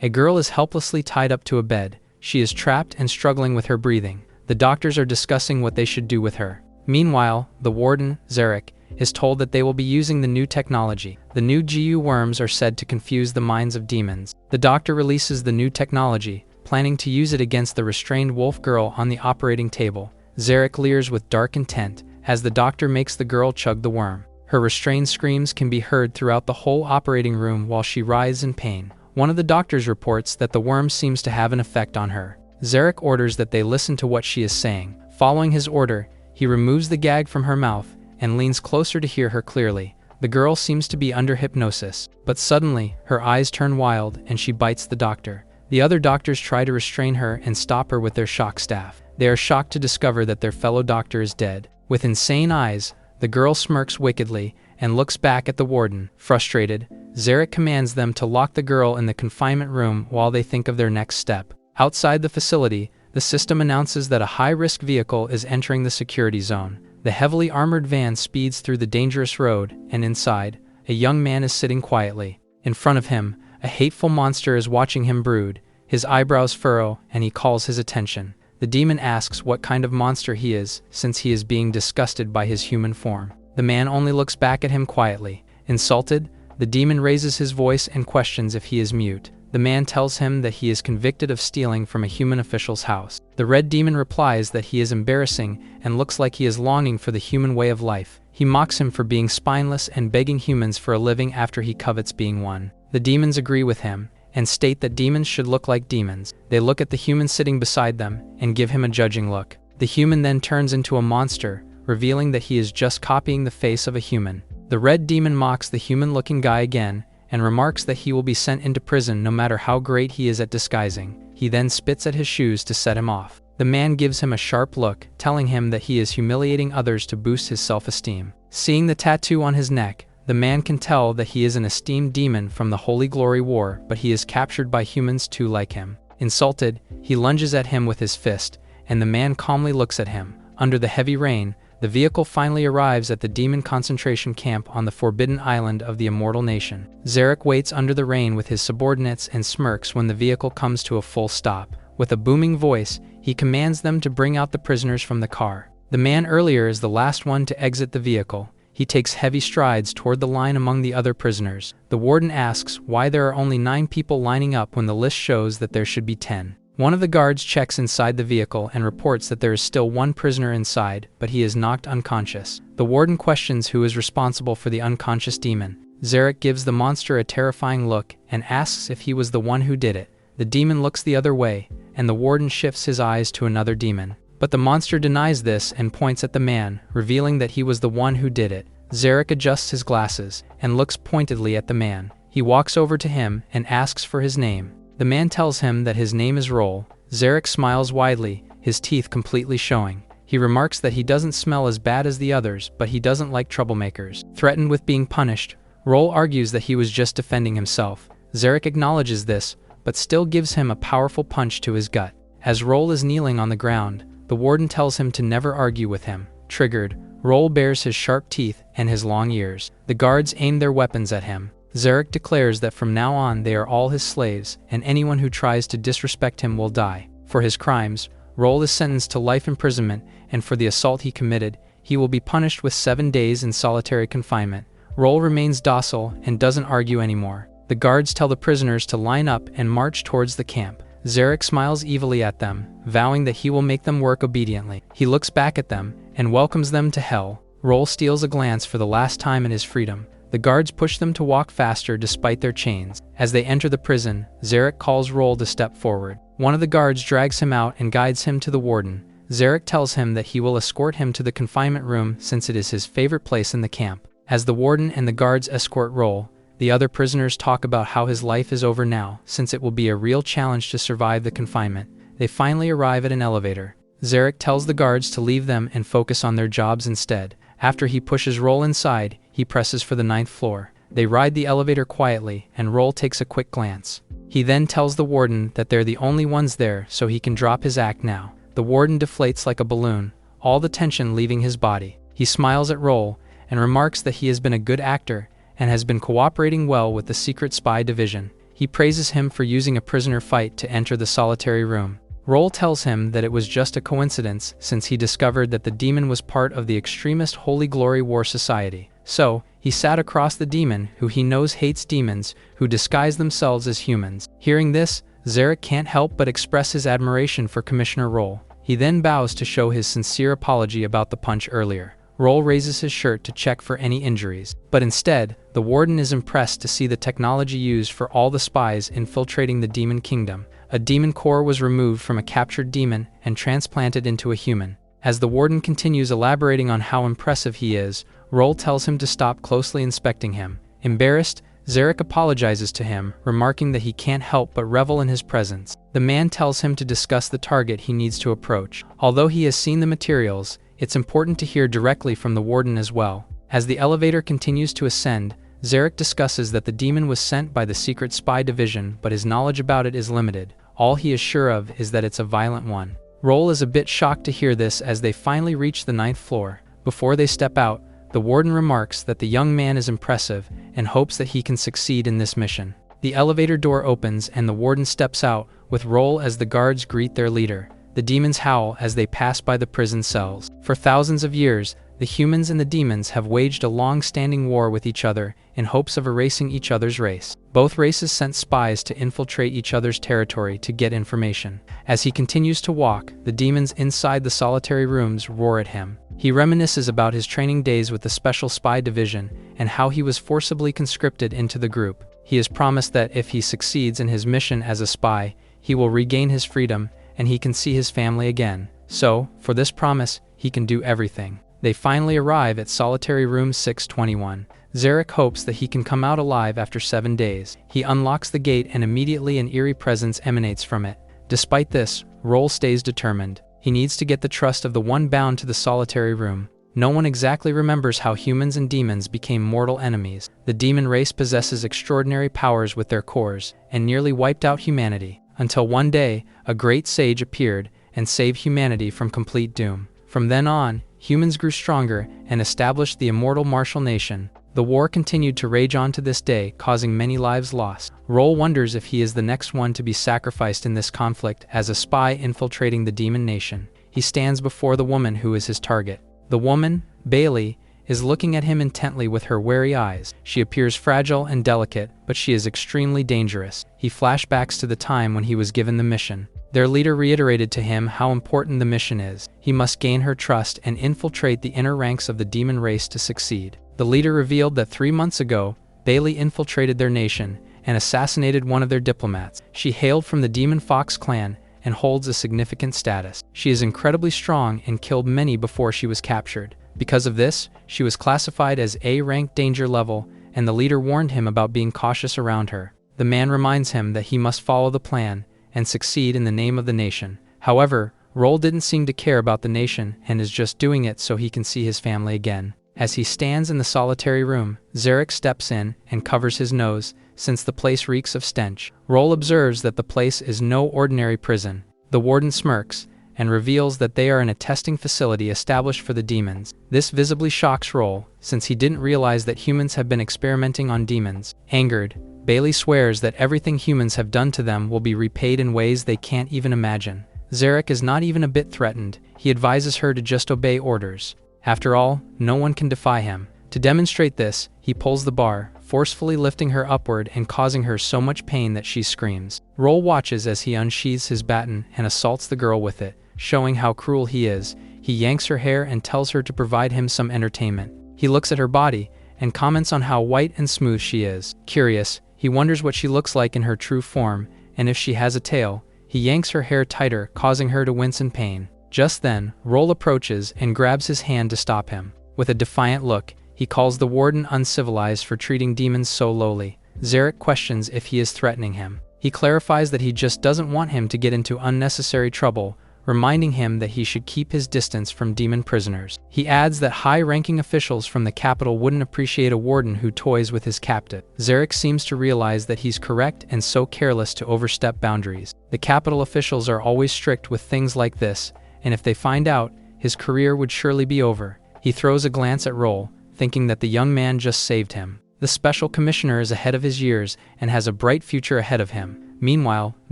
A girl is helplessly tied up to a bed. She is trapped and struggling with her breathing. The doctors are discussing what they should do with her. Meanwhile, the warden, Zarek, is told that they will be using the new technology. The new GU worms are said to confuse the minds of demons. The doctor releases the new technology, planning to use it against the restrained wolf girl on the operating table. Zarek leers with dark intent as the doctor makes the girl chug the worm. Her restrained screams can be heard throughout the whole operating room while she writhes in pain. One of the doctors reports that the worm seems to have an effect on her. Zarek orders that they listen to what she is saying. Following his order, he removes the gag from her mouth and leans closer to hear her clearly. The girl seems to be under hypnosis, but suddenly, her eyes turn wild and she bites the doctor. The other doctors try to restrain her and stop her with their shock staff. They are shocked to discover that their fellow doctor is dead. With insane eyes, the girl smirks wickedly and looks back at the warden. Frustrated, Zarek commands them to lock the girl in the confinement room while they think of their next step. Outside the facility, the system announces that a high-risk vehicle is entering the security zone. The heavily armored van speeds through the dangerous road, and inside, a young man is sitting quietly. In front of him, a hateful monster is watching him brood. His eyebrows furrow, and he calls his attention. The demon asks what kind of monster he is, since he is being disgusted by his human form. The man only looks back at him quietly. Insulted, the demon raises his voice and questions if he is mute. The man tells him that he is convicted of stealing from a human official's house. The red demon replies that he is embarrassing and looks like he is longing for the human way of life. He mocks him for being spineless and begging humans for a living after he covets being one. The demons agree with him and state that demons should look like demons. They look at the human sitting beside them and give him a judging look. The human then turns into a monster, revealing that he is just copying the face of a human. The red demon mocks the human-looking guy again and remarks that he will be sent into prison no matter how great he is at disguising. He then spits at his shoes to set him off. The man gives him a sharp look, telling him that he is humiliating others to boost his self-esteem. Seeing the tattoo on his neck, the man can tell that he is an esteemed demon from the Holy Glory War, but he is captured by humans too like him. Insulted, he lunges at him with his fist, and the man calmly looks at him. Under the heavy rain, the vehicle finally arrives at the demon concentration camp on the forbidden island of the immortal nation. Zarek waits under the rain with his subordinates and smirks when the vehicle comes to a full stop. With a booming voice, he commands them to bring out the prisoners from the car. The man earlier is the last one to exit the vehicle. He takes heavy strides toward the line among the other prisoners. The warden asks why there are only 9 people lining up when the list shows that there should be 10. One of the guards checks inside the vehicle and reports that there is still 1 prisoner inside, but he is knocked unconscious. The warden questions who is responsible for the unconscious demon. Zarek gives the monster a terrifying look and asks if he was the one who did it. The demon looks the other way, and the warden shifts his eyes to another demon. But the monster denies this and points at the man, revealing that he was the one who did it. Zarek adjusts his glasses and looks pointedly at the man. He walks over to him and asks for his name. The man tells him that his name is Roll. Zarek smiles widely, his teeth completely showing. He remarks that he doesn't smell as bad as the others, but he doesn't like troublemakers. Threatened with being punished, Roll argues that he was just defending himself. Zarek acknowledges this, but still gives him a powerful punch to his gut. As Roll is kneeling on the ground, the warden tells him to never argue with him. Triggered, Roll bares his sharp teeth and his long ears. The guards aim their weapons at him. Zarek declares that from now on they are all his slaves, and anyone who tries to disrespect him will die. For his crimes, Roll is sentenced to life imprisonment, and for the assault he committed, he will be punished with 7 days in solitary confinement. Roll remains docile and doesn't argue anymore. The guards tell the prisoners to line up and march towards the camp. Zarek smiles evilly at them, vowing that he will make them work obediently. He looks back at them and welcomes them to hell. Roll steals a glance for the last time in his freedom. The guards push them to walk faster despite their chains. As they enter the prison, Zarek calls Roll to step forward. One of the guards drags him out and guides him to the warden. Zarek tells him that he will escort him to the confinement room since it is his favorite place in the camp. As the warden and the guards escort Roll, the other prisoners talk about how his life is over now, since it will be a real challenge to survive the confinement. They finally arrive at an elevator. Zarek tells the guards to leave them and focus on their jobs instead. After he pushes Roll inside, he presses for the 9th floor. They ride the elevator quietly, and Roll takes a quick glance. He then tells the warden that they're the only ones there, so he can drop his act now. The warden deflates like a balloon, all the tension leaving his body. He smiles at Roll and remarks that he has been a good actor and has been cooperating well with the secret spy division. He praises him for using a prisoner fight to enter the solitary room. Roll tells him that it was just a coincidence since he discovered that the demon was part of the extremist Holy Glory War Society. So, he sat across the demon, who he knows hates demons, who disguise themselves as humans. Hearing this, Zarek can't help but express his admiration for Commissioner Roll. He then bows to show his sincere apology about the punch earlier. Roll raises his shirt to check for any injuries, but instead, the warden is impressed to see the technology used for all the spies infiltrating the demon kingdom. A demon core was removed from a captured demon and transplanted into a human. As the warden continues elaborating on how impressive he is, Roll tells him to stop closely inspecting him. Embarrassed, Zarek apologizes to him, remarking that he can't help but revel in his presence. The man tells him to discuss the target he needs to approach. Although he has seen the materials, it's important to hear directly from the warden as well. As the elevator continues to ascend, Zarek discusses that the demon was sent by the secret spy division, but his knowledge about it is limited. All he is sure of is that it's a violent one. Roll is a bit shocked to hear this as they finally reach the 9th floor. Before they step out, the warden remarks that the young man is impressive and hopes that he can succeed in this mission. The elevator door opens and the warden steps out, with Roll as the guards greet their leader. The demons howl as they pass by the prison cells. For thousands of years, the humans and the demons have waged a long-standing war with each other in hopes of erasing each other's race. Both races sent spies to infiltrate each other's territory to get information. As he continues to walk, the demons inside the solitary rooms roar at him. He reminisces about his training days with the Special Spy Division and how he was forcibly conscripted into the group. He is promised that if he succeeds in his mission as a spy, he will regain his freedom and he can see his family again. So, for this promise, he can do everything. They finally arrive at solitary room 621. Zarek hopes that he can come out alive after 7 days. He unlocks the gate and immediately an eerie presence emanates from it. Despite this, Roll stays determined. He needs to get the trust of the one bound to the solitary room. No one exactly remembers how humans and demons became mortal enemies. The demon race possesses extraordinary powers with their cores, and nearly wiped out humanity. Until one day, a great sage appeared and saved humanity from complete doom. From then on, humans grew stronger and established the immortal martial nation. The war continued to rage on to this day, causing many lives lost. Roll wonders if he is the next one to be sacrificed in this conflict as a spy infiltrating the demon nation. He stands before the woman who is his target. The woman, Bailey, is looking at him intently with her wary eyes. She appears fragile and delicate, but she is extremely dangerous. He flashbacks to the time when he was given the mission. Their leader reiterated to him how important the mission is. He must gain her trust and infiltrate the inner ranks of the demon race to succeed. The leader revealed that 3 months ago, Bailey infiltrated their nation and assassinated one of their diplomats. She hailed from the Demon Fox clan and holds a significant status. She is incredibly strong and killed many before she was captured. Because of this, she was classified as A-rank danger level, and the leader warned him about being cautious around her. The man reminds him that he must follow the plan and succeed in the name of the nation. However, Roll didn't seem to care about the nation and is just doing it so he can see his family again. As he stands in the solitary room, Zarek steps in and covers his nose, since the place reeks of stench. Roll observes that the place is no ordinary prison. The warden smirks and reveals that they are in a testing facility established for the demons. This visibly shocks Roll, since he didn't realize that humans have been experimenting on demons. Angered, Bailey swears that everything humans have done to them will be repaid in ways they can't even imagine. Zarek is not even a bit threatened. He advises her to just obey orders. After all, no one can defy him. To demonstrate this, he pulls the bar, forcefully lifting her upward and causing her so much pain that she screams. Roll watches as he unsheathes his baton and assaults the girl with it, showing how cruel he is. He yanks her hair and tells her to provide him some entertainment. He looks at her body and comments on how white and smooth she is. Curious, he wonders what she looks like in her true form, and if she has a tail. He yanks her hair tighter, causing her to wince in pain. Just then, Roll approaches and grabs his hand to stop him. With a defiant look, he calls the warden uncivilized for treating demons so lowly. Zarek questions if he is threatening him. He clarifies that he just doesn't want him to get into unnecessary trouble, reminding him that he should keep his distance from demon prisoners. He adds that high-ranking officials from the capital wouldn't appreciate a warden who toys with his captive. Zarek seems to realize that he's correct and so careless to overstep boundaries. The capital officials are always strict with things like this, and if they find out, his career would surely be over. He throws a glance at Roll, thinking that the young man just saved him. The special commissioner is ahead of his years and has a bright future ahead of him. Meanwhile,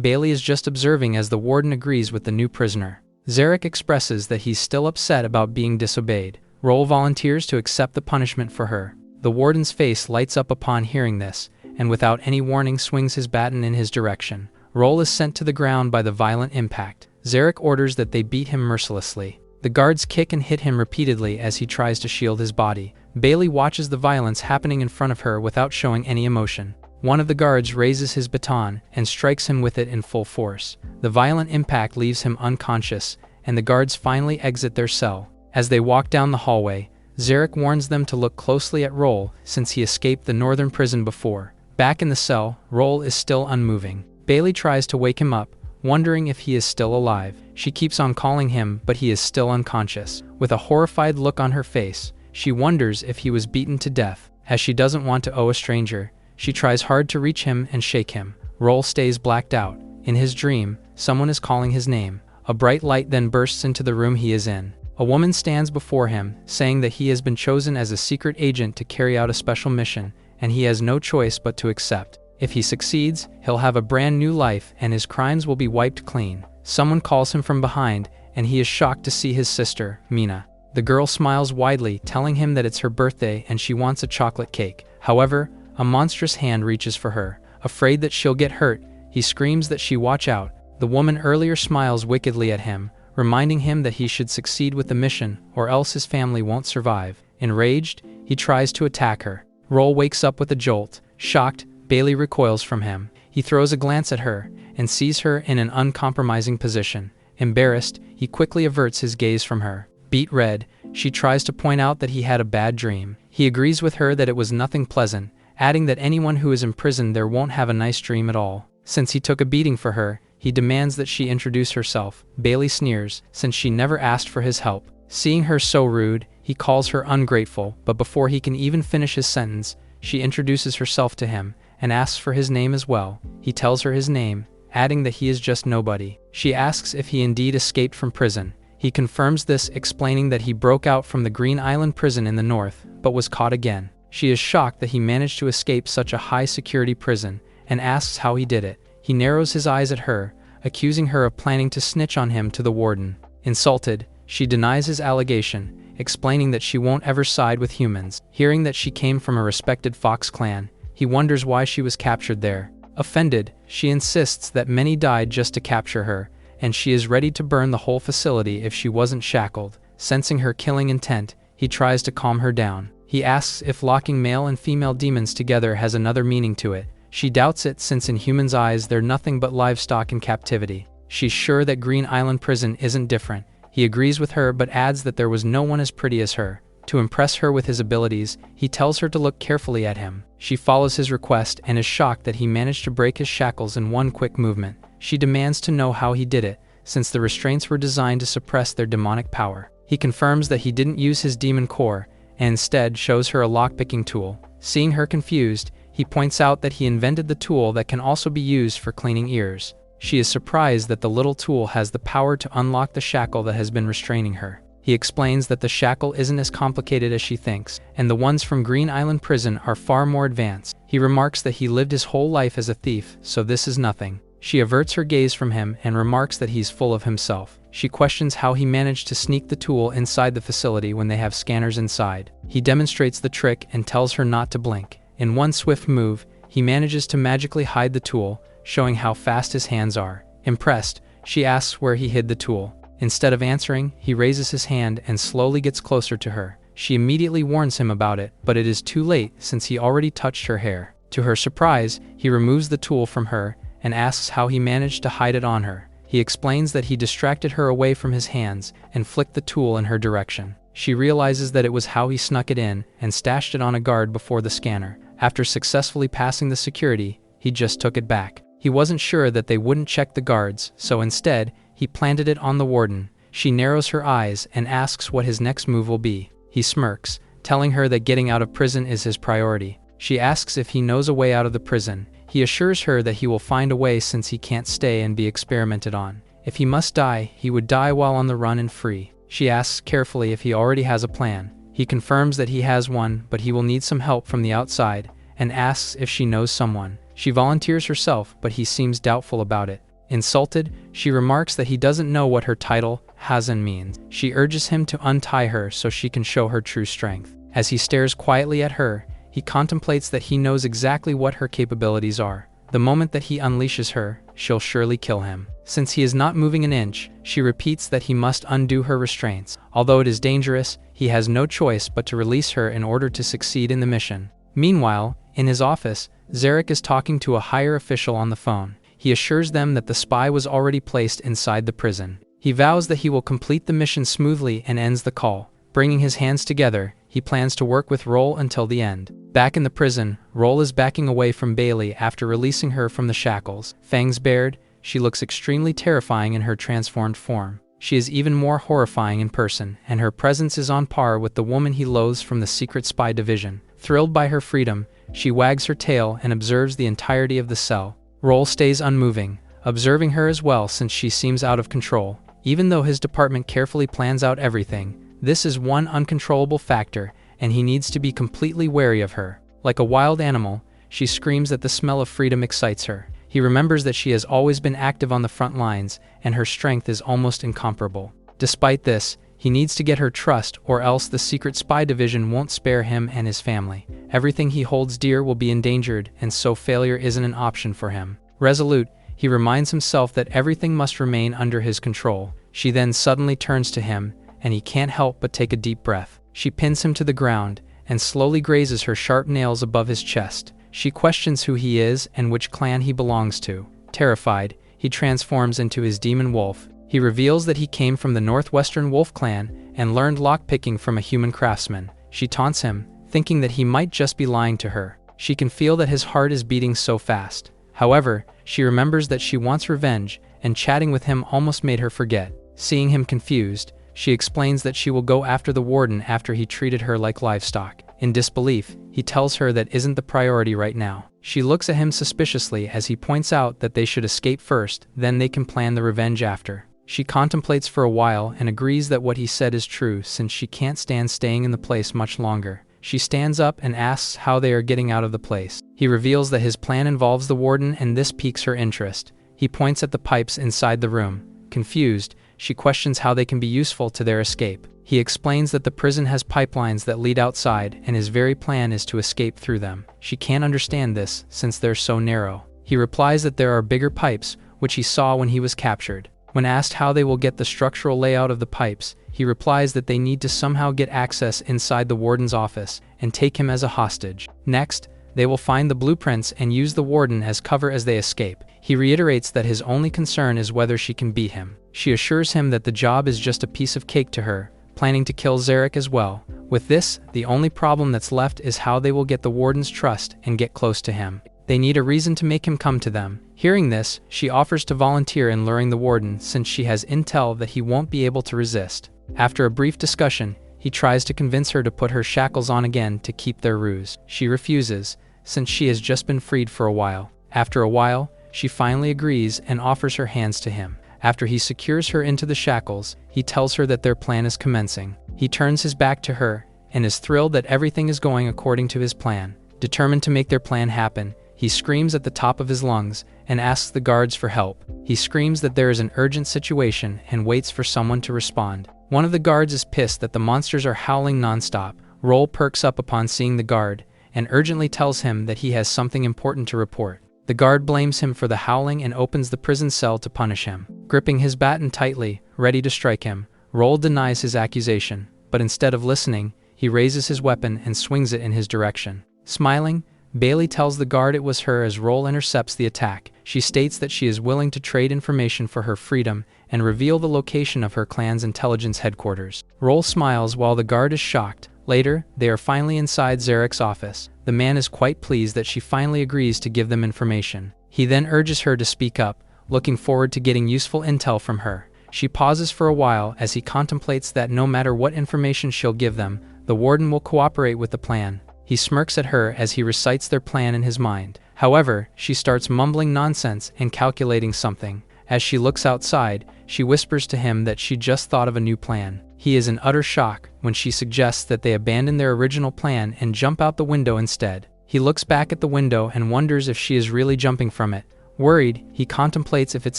Bailey is just observing as the warden agrees with the new prisoner. Zarek expresses that he's still upset about being disobeyed. Roll volunteers to accept the punishment for her. The warden's face lights up upon hearing this, and without any warning swings his baton in his direction. Roll is sent to the ground by the violent impact. Zarek orders that they beat him mercilessly. The guards kick and hit him repeatedly as he tries to shield his body. Bailey watches the violence happening in front of her without showing any emotion. One of the guards raises his baton and strikes him with it in full force. The violent impact leaves him unconscious, and the guards finally exit their cell. As they walk down the hallway, Zarek warns them to look closely at Roll since he escaped the northern prison before. Back in the cell, Roll is still unmoving. Bailey tries to wake him up, wondering if he is still alive. She keeps on calling him, but he is still unconscious. With a horrified look on her face, she wonders if he was beaten to death. As she doesn't want to owe a stranger, she tries hard to reach him and shake him. Roll stays blacked out. In his dream, someone is calling his name. A bright light then bursts into the room he is in. A woman stands before him, saying that he has been chosen as a secret agent to carry out a special mission, and he has no choice but to accept. If he succeeds, he'll have a brand new life and his crimes will be wiped clean. Someone calls him from behind, and he is shocked to see his sister, Mina. The girl smiles widely, telling him that it's her birthday and she wants a chocolate cake. However, a monstrous hand reaches for her. Afraid that she'll get hurt, he screams that she watch out. The woman earlier smiles wickedly at him, reminding him that he should succeed with the mission or else his family won't survive. Enraged, he tries to attack her. Roll wakes up with a jolt. Shocked, Bailey recoils from him. He throws a glance at her and sees her in an uncompromising position. Embarrassed, he quickly averts his gaze from her. Beet red, she tries to point out that he had a bad dream. He agrees with her that it was nothing pleasant, adding that anyone who is imprisoned there won't have a nice dream at all. Since he took a beating for her, he demands that she introduce herself. Bailey sneers, since she never asked for his help. Seeing her so rude, he calls her ungrateful, but before he can even finish his sentence, she introduces herself to him and asks for his name as well. He tells her his name, adding that he is just nobody. She asks if he indeed escaped from prison. He confirms this, explaining that he broke out from the Green Island prison in the north, but was caught again. She is shocked that he managed to escape such a high-security prison, and asks how he did it. He narrows his eyes at her, accusing her of planning to snitch on him to the warden. Insulted, she denies his allegation, explaining that she won't ever side with humans. Hearing that she came from a respected Fox clan, he wonders why she was captured there. Offended, she insists that many died just to capture her, and she is ready to burn the whole facility if she wasn't shackled. Sensing her killing intent, he tries to calm her down. He asks if locking male and female demons together has another meaning to it. She doubts it, since in humans' eyes they're nothing but livestock in captivity. She's sure that Green Island prison isn't different. He agrees with her but adds that there was no one as pretty as her. To impress her with his abilities, he tells her to look carefully at him. She follows his request and is shocked that he managed to break his shackles in one quick movement. She demands to know how he did it, since the restraints were designed to suppress their demonic power. He confirms that he didn't use his demon core, and instead shows her a lockpicking tool. Seeing her confused, he points out that he invented the tool that can also be used for cleaning ears. She is surprised that the little tool has the power to unlock the shackle that has been restraining her. He explains that the shackle isn't as complicated as she thinks, and the ones from Green Island prison are far more advanced. He remarks that he lived his whole life as a thief, so this is nothing. She averts her gaze from him and remarks that he's full of himself. She questions how he managed to sneak the tool inside the facility when they have scanners inside. He demonstrates the trick and tells her not to blink. In one swift move, he manages to magically hide the tool, showing how fast his hands are. Impressed, she asks where he hid the tool. Instead of answering, he raises his hand and slowly gets closer to her. She immediately warns him about it, but it is too late since he already touched her hair. To her surprise, he removes the tool from her and asks how he managed to hide it on her. He explains that he distracted her away from his hands and flicked the tool in her direction. She realizes that it was how he snuck it in and stashed it on a guard before the scanner. After successfully passing the security, he just took it back. He wasn't sure that they wouldn't check the guards, so instead, he planted it on the warden. She narrows her eyes and asks what his next move will be. He smirks, telling her that getting out of prison is his priority. She asks if he knows a way out of the prison. He assures her that he will find a way since he can't stay and be experimented on. If he must die, he would die while on the run and free. She asks carefully if he already has a plan. He confirms that he has one, but he will need some help from the outside, and asks if she knows someone. She volunteers herself, but he seems doubtful about it. Insulted, she remarks that he doesn't know what her title, Hazen, means. She urges him to untie her so she can show her true strength. As he stares quietly at her, he contemplates that he knows exactly what her capabilities are. The moment that he unleashes her, she'll surely kill him. Since he is not moving an inch, she repeats that he must undo her restraints. Although it is dangerous, he has no choice but to release her in order to succeed in the mission. Meanwhile, in his office, Zarek is talking to a higher official on the phone. He assures them that the spy was already placed inside the prison. He vows that he will complete the mission smoothly and ends the call. Bringing his hands together, he plans to work with Roll until the end. Back in the prison, Roll is backing away from Bailey after releasing her from the shackles. Fangs bared, she looks extremely terrifying in her transformed form. She is even more horrifying in person, and her presence is on par with the woman he loathes from the secret spy division. Thrilled by her freedom, she wags her tail and observes the entirety of the cell. Roll stays unmoving, observing her as well since she seems out of control. Even though his department carefully plans out everything, this is one uncontrollable factor, and he needs to be completely wary of her. Like a wild animal, she screams that the smell of freedom excites her. He remembers that she has always been active on the front lines, and her strength is almost incomparable. Despite this, he needs to get her trust, or else the secret spy division won't spare him and his family. Everything he holds dear will be endangered, and so failure isn't an option for him. Resolute, he reminds himself that everything must remain under his control. She then suddenly turns to him, and he can't help but take a deep breath. She pins him to the ground, and slowly grazes her sharp nails above his chest. She questions who he is and which clan he belongs to. Terrified, he transforms into his demon wolf. He reveals that he came from the Northwestern Wolf clan and learned lockpicking from a human craftsman. She taunts him, thinking that he might just be lying to her. She can feel that his heart is beating so fast. However, she remembers that she wants revenge, and chatting with him almost made her forget. Seeing him confused, she explains that she will go after the warden after he treated her like livestock. In disbelief, he tells her that isn't the priority right now. She looks at him suspiciously as he points out that they should escape first, then they can plan the revenge after. She contemplates for a while and agrees that what he said is true since she can't stand staying in the place much longer. She stands up and asks how they are getting out of the place. He reveals that his plan involves the warden, and this piques her interest. He points at the pipes inside the room. Confused, she questions how they can be useful to their escape. He explains that the prison has pipelines that lead outside, and his very plan is to escape through them. She can't understand this since they're so narrow. He replies that there are bigger pipes, which he saw when he was captured. When asked how they will get the structural layout of the pipes, he replies that they need to somehow get access inside the warden's office and take him as a hostage. Next, they will find the blueprints and use the warden as cover as they escape. He reiterates that his only concern is whether she can beat him. She assures him that the job is just a piece of cake to her, planning to kill Zarek as well. With this, the only problem that's left is how they will get the warden's trust and get close to him. They need a reason to make him come to them. Hearing this, she offers to volunteer in luring the warden since she has intel that he won't be able to resist. After a brief discussion, he tries to convince her to put her shackles on again to keep their ruse. She refuses, since she has just been freed for a while. After a while, she finally agrees and offers her hands to him. After he secures her into the shackles, he tells her that their plan is commencing. He turns his back to her and is thrilled that everything is going according to his plan. Determined to make their plan happen, he screams at the top of his lungs and asks the guards for help. He screams that there is an urgent situation and waits for someone to respond. One of the guards is pissed that the monsters are howling nonstop. Roll perks up upon seeing the guard and urgently tells him that he has something important to report. The guard blames him for the howling and opens the prison cell to punish him. Gripping his baton tightly, ready to strike him, Roll denies his accusation, but instead of listening, he raises his weapon and swings it in his direction. Smiling, Bailey tells the guard it was her as Roll intercepts the attack. She states that she is willing to trade information for her freedom and reveal the location of her clan's intelligence headquarters. Roll smiles while the guard is shocked. Later, they are finally inside Zarek's office. The man is quite pleased that she finally agrees to give them information. He then urges her to speak up, looking forward to getting useful intel from her. She pauses for a while as he contemplates that no matter what information she'll give them, the warden will cooperate with the plan. He smirks at her as he recites their plan in his mind. However, she starts mumbling nonsense and calculating something. As she looks outside, she whispers to him that she just thought of a new plan. He is in utter shock when she suggests that they abandon their original plan and jump out the window instead. He looks back at the window and wonders if she is really jumping from it. Worried, he contemplates if it's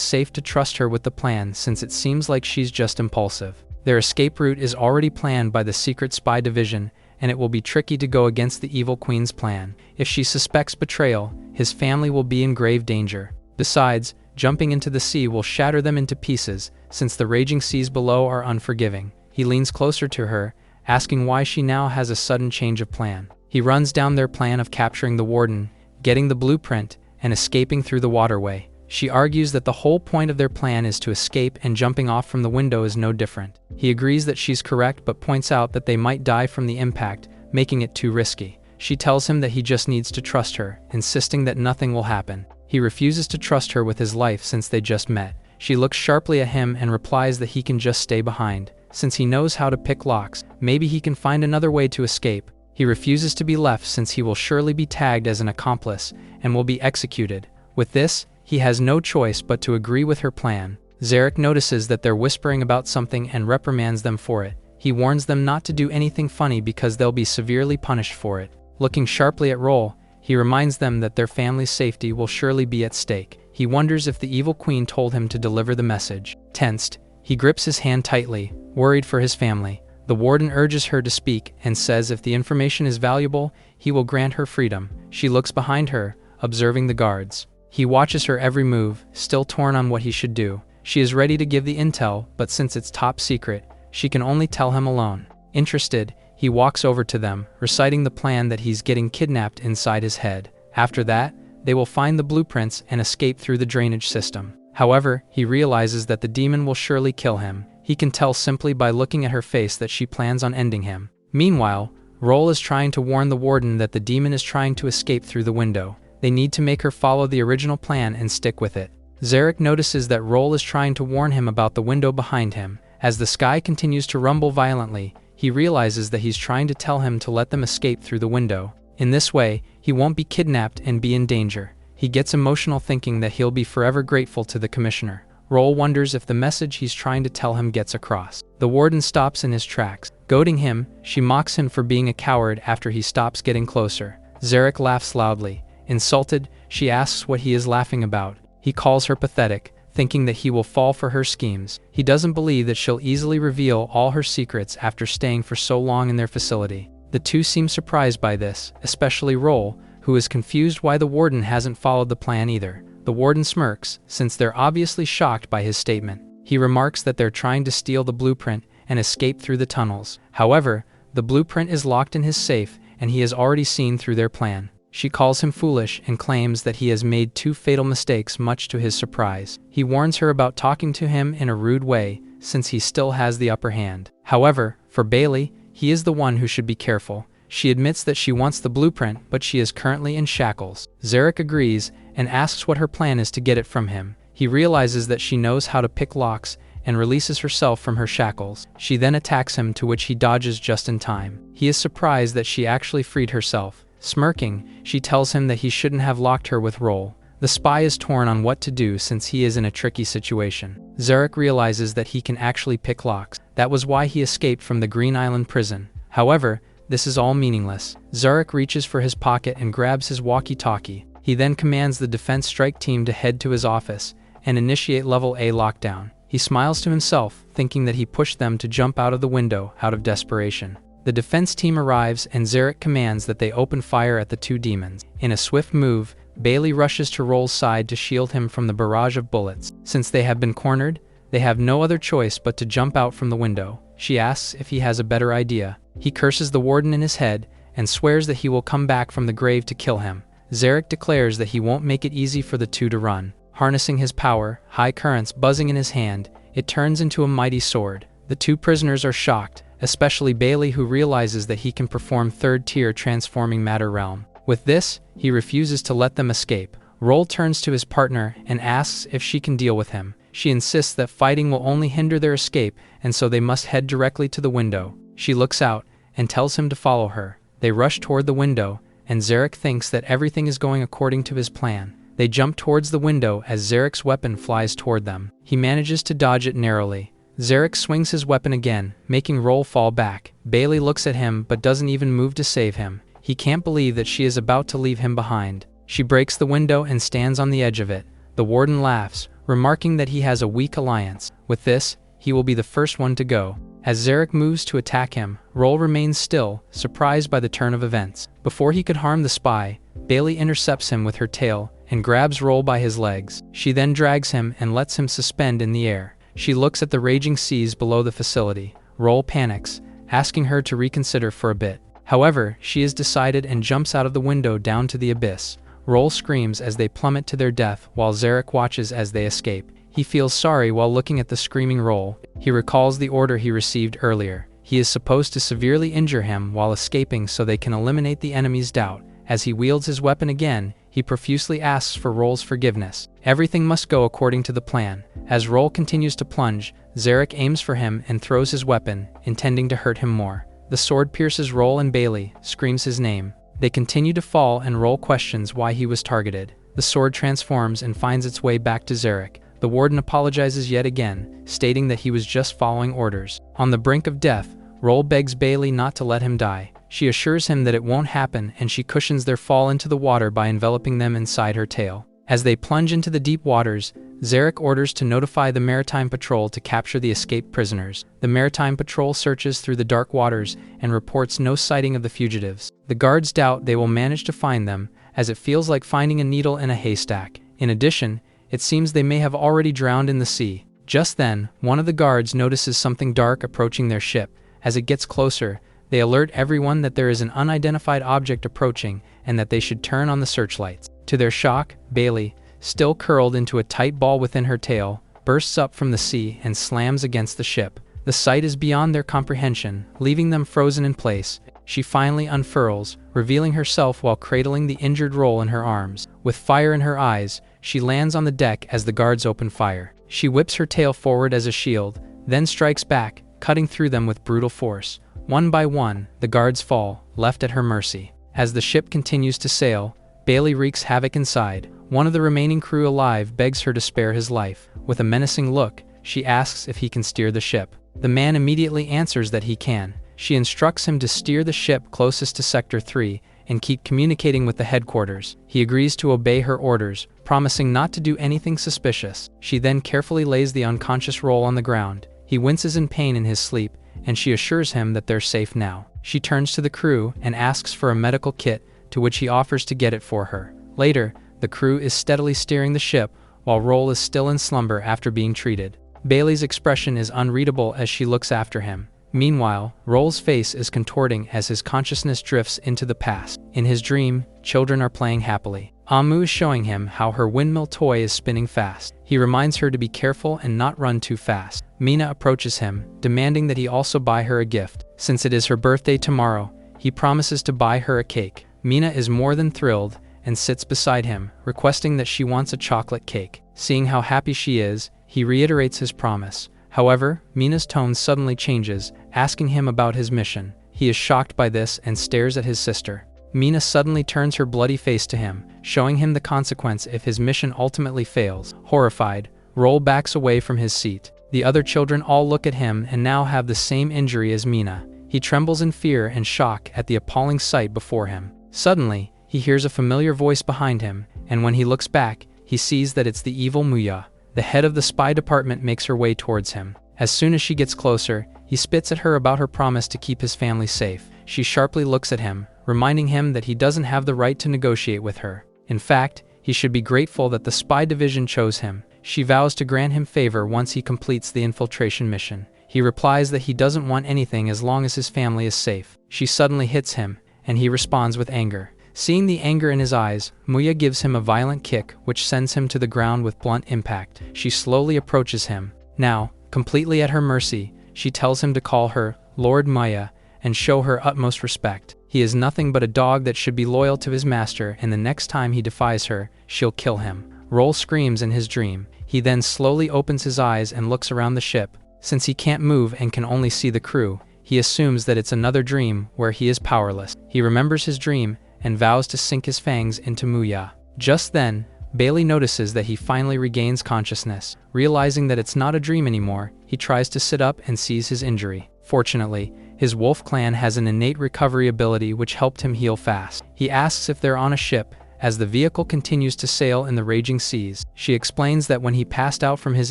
safe to trust her with the plan since it seems like she's just impulsive. Their escape route is already planned by the secret spy division, and it will be tricky to go against the evil queen's plan. If she suspects betrayal, his family will be in grave danger. Besides, jumping into the sea will shatter them into pieces, since the raging seas below are unforgiving. He leans closer to her, asking why she now has a sudden change of plan. He runs down their plan of capturing the warden, getting the blueprint, and escaping through the waterway. She argues that the whole point of their plan is to escape, and jumping off from the window is no different. He agrees that she's correct but points out that they might die from the impact, making it too risky. She tells him that he just needs to trust her, insisting that nothing will happen. He refuses to trust her with his life since they just met. She looks sharply at him and replies that he can just stay behind. Since he knows how to pick locks, maybe he can find another way to escape. He refuses to be left since he will surely be tagged as an accomplice and will be executed. With this, he has no choice but to agree with her plan. Zarek notices that they're whispering about something and reprimands them for it. He warns them not to do anything funny because they'll be severely punished for it. Looking sharply at Roll, he reminds them that their family's safety will surely be at stake. He wonders if the evil queen told him to deliver the message. Tensed, he grips his hand tightly, worried for his family. The warden urges her to speak and says if the information is valuable, he will grant her freedom. She looks behind her, observing the guards. He watches her every move, still torn on what he should do. She is ready to give the intel, but since it's top secret, she can only tell him alone. Interested, he walks over to them, reciting the plan that he's getting kidnapped inside his head. After that, they will find the blueprints and escape through the drainage system. However, he realizes that the demon will surely kill him. He can tell simply by looking at her face that she plans on ending him. Meanwhile, Roll is trying to warn the warden that the demon is trying to escape through the window. They need to make her follow the original plan and stick with it. Zarek notices that Roll is trying to warn him about the window behind him. As the sky continues to rumble violently, he realizes that he's trying to tell him to let them escape through the window. In this way, he won't be kidnapped and be in danger. He gets emotional thinking that he'll be forever grateful to the commissioner. Roll wonders if the message he's trying to tell him gets across. The warden stops in his tracks. Goading him, she mocks him for being a coward after he stops getting closer. Zarek laughs loudly. Insulted, she asks what he is laughing about. He calls her pathetic, thinking that he will fall for her schemes. He doesn't believe that she'll easily reveal all her secrets after staying for so long in their facility. The two seem surprised by this, especially Roll, who is confused why the warden hasn't followed the plan either. The warden smirks, since they're obviously shocked by his statement. He remarks that they're trying to steal the blueprint and escape through the tunnels. However, the blueprint is locked in his safe, and he has already seen through their plan. She calls him foolish and claims that he has made 2 fatal mistakes, much to his surprise. He warns her about talking to him in a rude way, since he still has the upper hand. However, for Bailey, he is the one who should be careful. She admits that she wants the blueprint, but she is currently in shackles. Zarek agrees and asks what her plan is to get it from him. He realizes that she knows how to pick locks and releases herself from her shackles. She then attacks him, to which he dodges just in time. He is surprised that she actually freed herself. Smirking, she tells him that he shouldn't have locked her with Roll. The spy is torn on what to do since he is in a tricky situation. Zarek realizes that he can actually pick locks. That was why he escaped from the Green Island prison. However, this is all meaningless. Zarek reaches for his pocket and grabs his walkie-talkie. He then commands the defense strike team to head to his office and initiate level A lockdown. He smiles to himself, thinking that he pushed them to jump out of the window out of desperation. The defense team arrives and Zarek commands that they open fire at the 2 demons. In a swift move, Bailey rushes to Roll's side to shield him from the barrage of bullets. Since they have been cornered, they have no other choice but to jump out from the window. She asks if he has a better idea. He curses the warden in his head and swears that he will come back from the grave to kill him. Zarek declares that he won't make it easy for the 2 to run. Harnessing his power, high currents buzzing in his hand, it turns into a mighty sword. The 2 prisoners are shocked, especially Bailey, who realizes that he can perform 3rd-tier transforming matter realm. With this, he refuses to let them escape. Roll turns to his partner and asks if she can deal with him. She insists that fighting will only hinder their escape, and so they must head directly to the window. She looks out and tells him to follow her. They rush toward the window, and Zarek thinks that everything is going according to his plan. They jump towards the window as Zarek's weapon flies toward them. He manages to dodge it narrowly. Zarek swings his weapon again, making Roll fall back. Bailey looks at him but doesn't even move to save him. He He can't believe that she is about to leave him behind. She breaks the window and stands on the edge of it. The warden laughs, remarking that he has a weak alliance. With this, he will be the first one to go. As Zarek moves to attack him, Roll remains still, surprised by the turn of events. Before he could harm the spy, Bailey intercepts him with her tail and grabs Roll by his legs. She then drags him and lets him suspend in the air. She looks at the raging seas below the facility. Roll panics, asking her to reconsider for a bit. However, she is decided and jumps out of the window down to the abyss. Roll screams as they plummet to their death while Zarek watches as they escape. He feels sorry while looking at the screaming Roll. He recalls the order he received earlier. He is supposed to severely injure him while escaping so they can eliminate the enemy's doubt. As he wields his weapon again, he profusely asks for Roll's forgiveness. Everything must go according to the plan. As Roll continues to plunge, Zarek aims for him and throws his weapon, intending to hurt him more. The sword pierces Roll and Bailey screams his name. They continue to fall and Roll questions why he was targeted. The sword transforms and finds its way back to Zarek. The warden apologizes yet again, stating that he was just following orders. On the brink of death, Roll begs Bailey not to let him die. She assures him that it won't happen and she cushions their fall into the water by enveloping them inside her tail. As they plunge into the deep waters, Zarek orders to notify the Maritime Patrol to capture the escaped prisoners. The Maritime Patrol searches through the dark waters and reports no sighting of the fugitives. The guards doubt they will manage to find them, as it feels like finding a needle in a haystack. In addition, it seems they may have already drowned in the sea. Just then, one of the guards notices something dark approaching their ship. As it gets closer, they alert everyone that there is an unidentified object approaching and that they should turn on the searchlights. To their shock, Bailey, still curled into a tight ball within her tail, bursts up from the sea and slams against the ship. The sight is beyond their comprehension, leaving them frozen in place. She finally unfurls, revealing herself while cradling the injured Roll in her arms. With fire in her eyes, she lands on the deck as the guards open fire. She whips her tail forward as a shield, then strikes back, cutting through them with brutal force. One by one, the guards fall, left at her mercy. As the ship continues to sail, Bailey wreaks havoc inside. One of the remaining crew alive begs her to spare his life. With a menacing look, she asks if he can steer the ship. The man immediately answers that he can. She instructs him to steer the ship closest to Sector 3 and keep communicating with the headquarters. He agrees to obey her orders, promising not to do anything suspicious. She then carefully lays the unconscious Roll on the ground. He winces in pain in his sleep, and she assures him that they're safe now. She turns to the crew and asks for a medical kit, to which he offers to get it for her. Later, the crew is steadily steering the ship, while Roll is still in slumber after being treated. Bailey's expression is unreadable as she looks after him. Meanwhile, Roll's face is contorting as his consciousness drifts into the past. In his dream, children are playing happily. Amu is showing him how her windmill toy is spinning fast. He reminds her to be careful and not run too fast. Mina approaches him, demanding that he also buy her a gift. Since it is her birthday tomorrow, he promises to buy her a cake. Mina is more than thrilled and sits beside him, requesting that she wants a chocolate cake. Seeing how happy she is, he reiterates his promise. However, Mina's tone suddenly changes, asking him about his mission. He is shocked by this and stares at his sister. Mina suddenly turns her bloody face to him, showing him the consequence if his mission ultimately fails. Horrified, Roll backs away from his seat. The other children all look at him and now have the same injury as Mina. He trembles in fear and shock at the appalling sight before him. Suddenly, he hears a familiar voice behind him, and when he looks back, he sees that it's the evil Muya. The head of the spy department makes her way towards him. As soon as she gets closer, he spits at her about her promise to keep his family safe. She sharply looks at him, reminding him that he doesn't have the right to negotiate with her. In fact, he should be grateful that the spy division chose him. She vows to grant him favor once he completes the infiltration mission. He replies that he doesn't want anything as long as his family is safe. She suddenly hits him, and he responds with anger. Seeing the anger in his eyes, Muya gives him a violent kick which sends him to the ground with blunt impact. She slowly approaches him. Now, completely at her mercy, she tells him to call her Lord Maya and show her utmost respect. He is nothing but a dog that should be loyal to his master, and the next time he defies her, she'll kill him. Roll screams in his dream. He then slowly opens his eyes and looks around the ship. Since he can't move and can only see the crew, he assumes that it's another dream where he is powerless. He remembers his dream and vows to sink his fangs into Muya. Just then, Bailey notices that he finally regains consciousness. Realizing that it's not a dream anymore, he tries to sit up and sees his injury. Fortunately, His wolf clan has an innate recovery ability which helped him heal fast. He asks if they're on a ship, as the vehicle continues to sail in the raging seas. She explains that when he passed out from his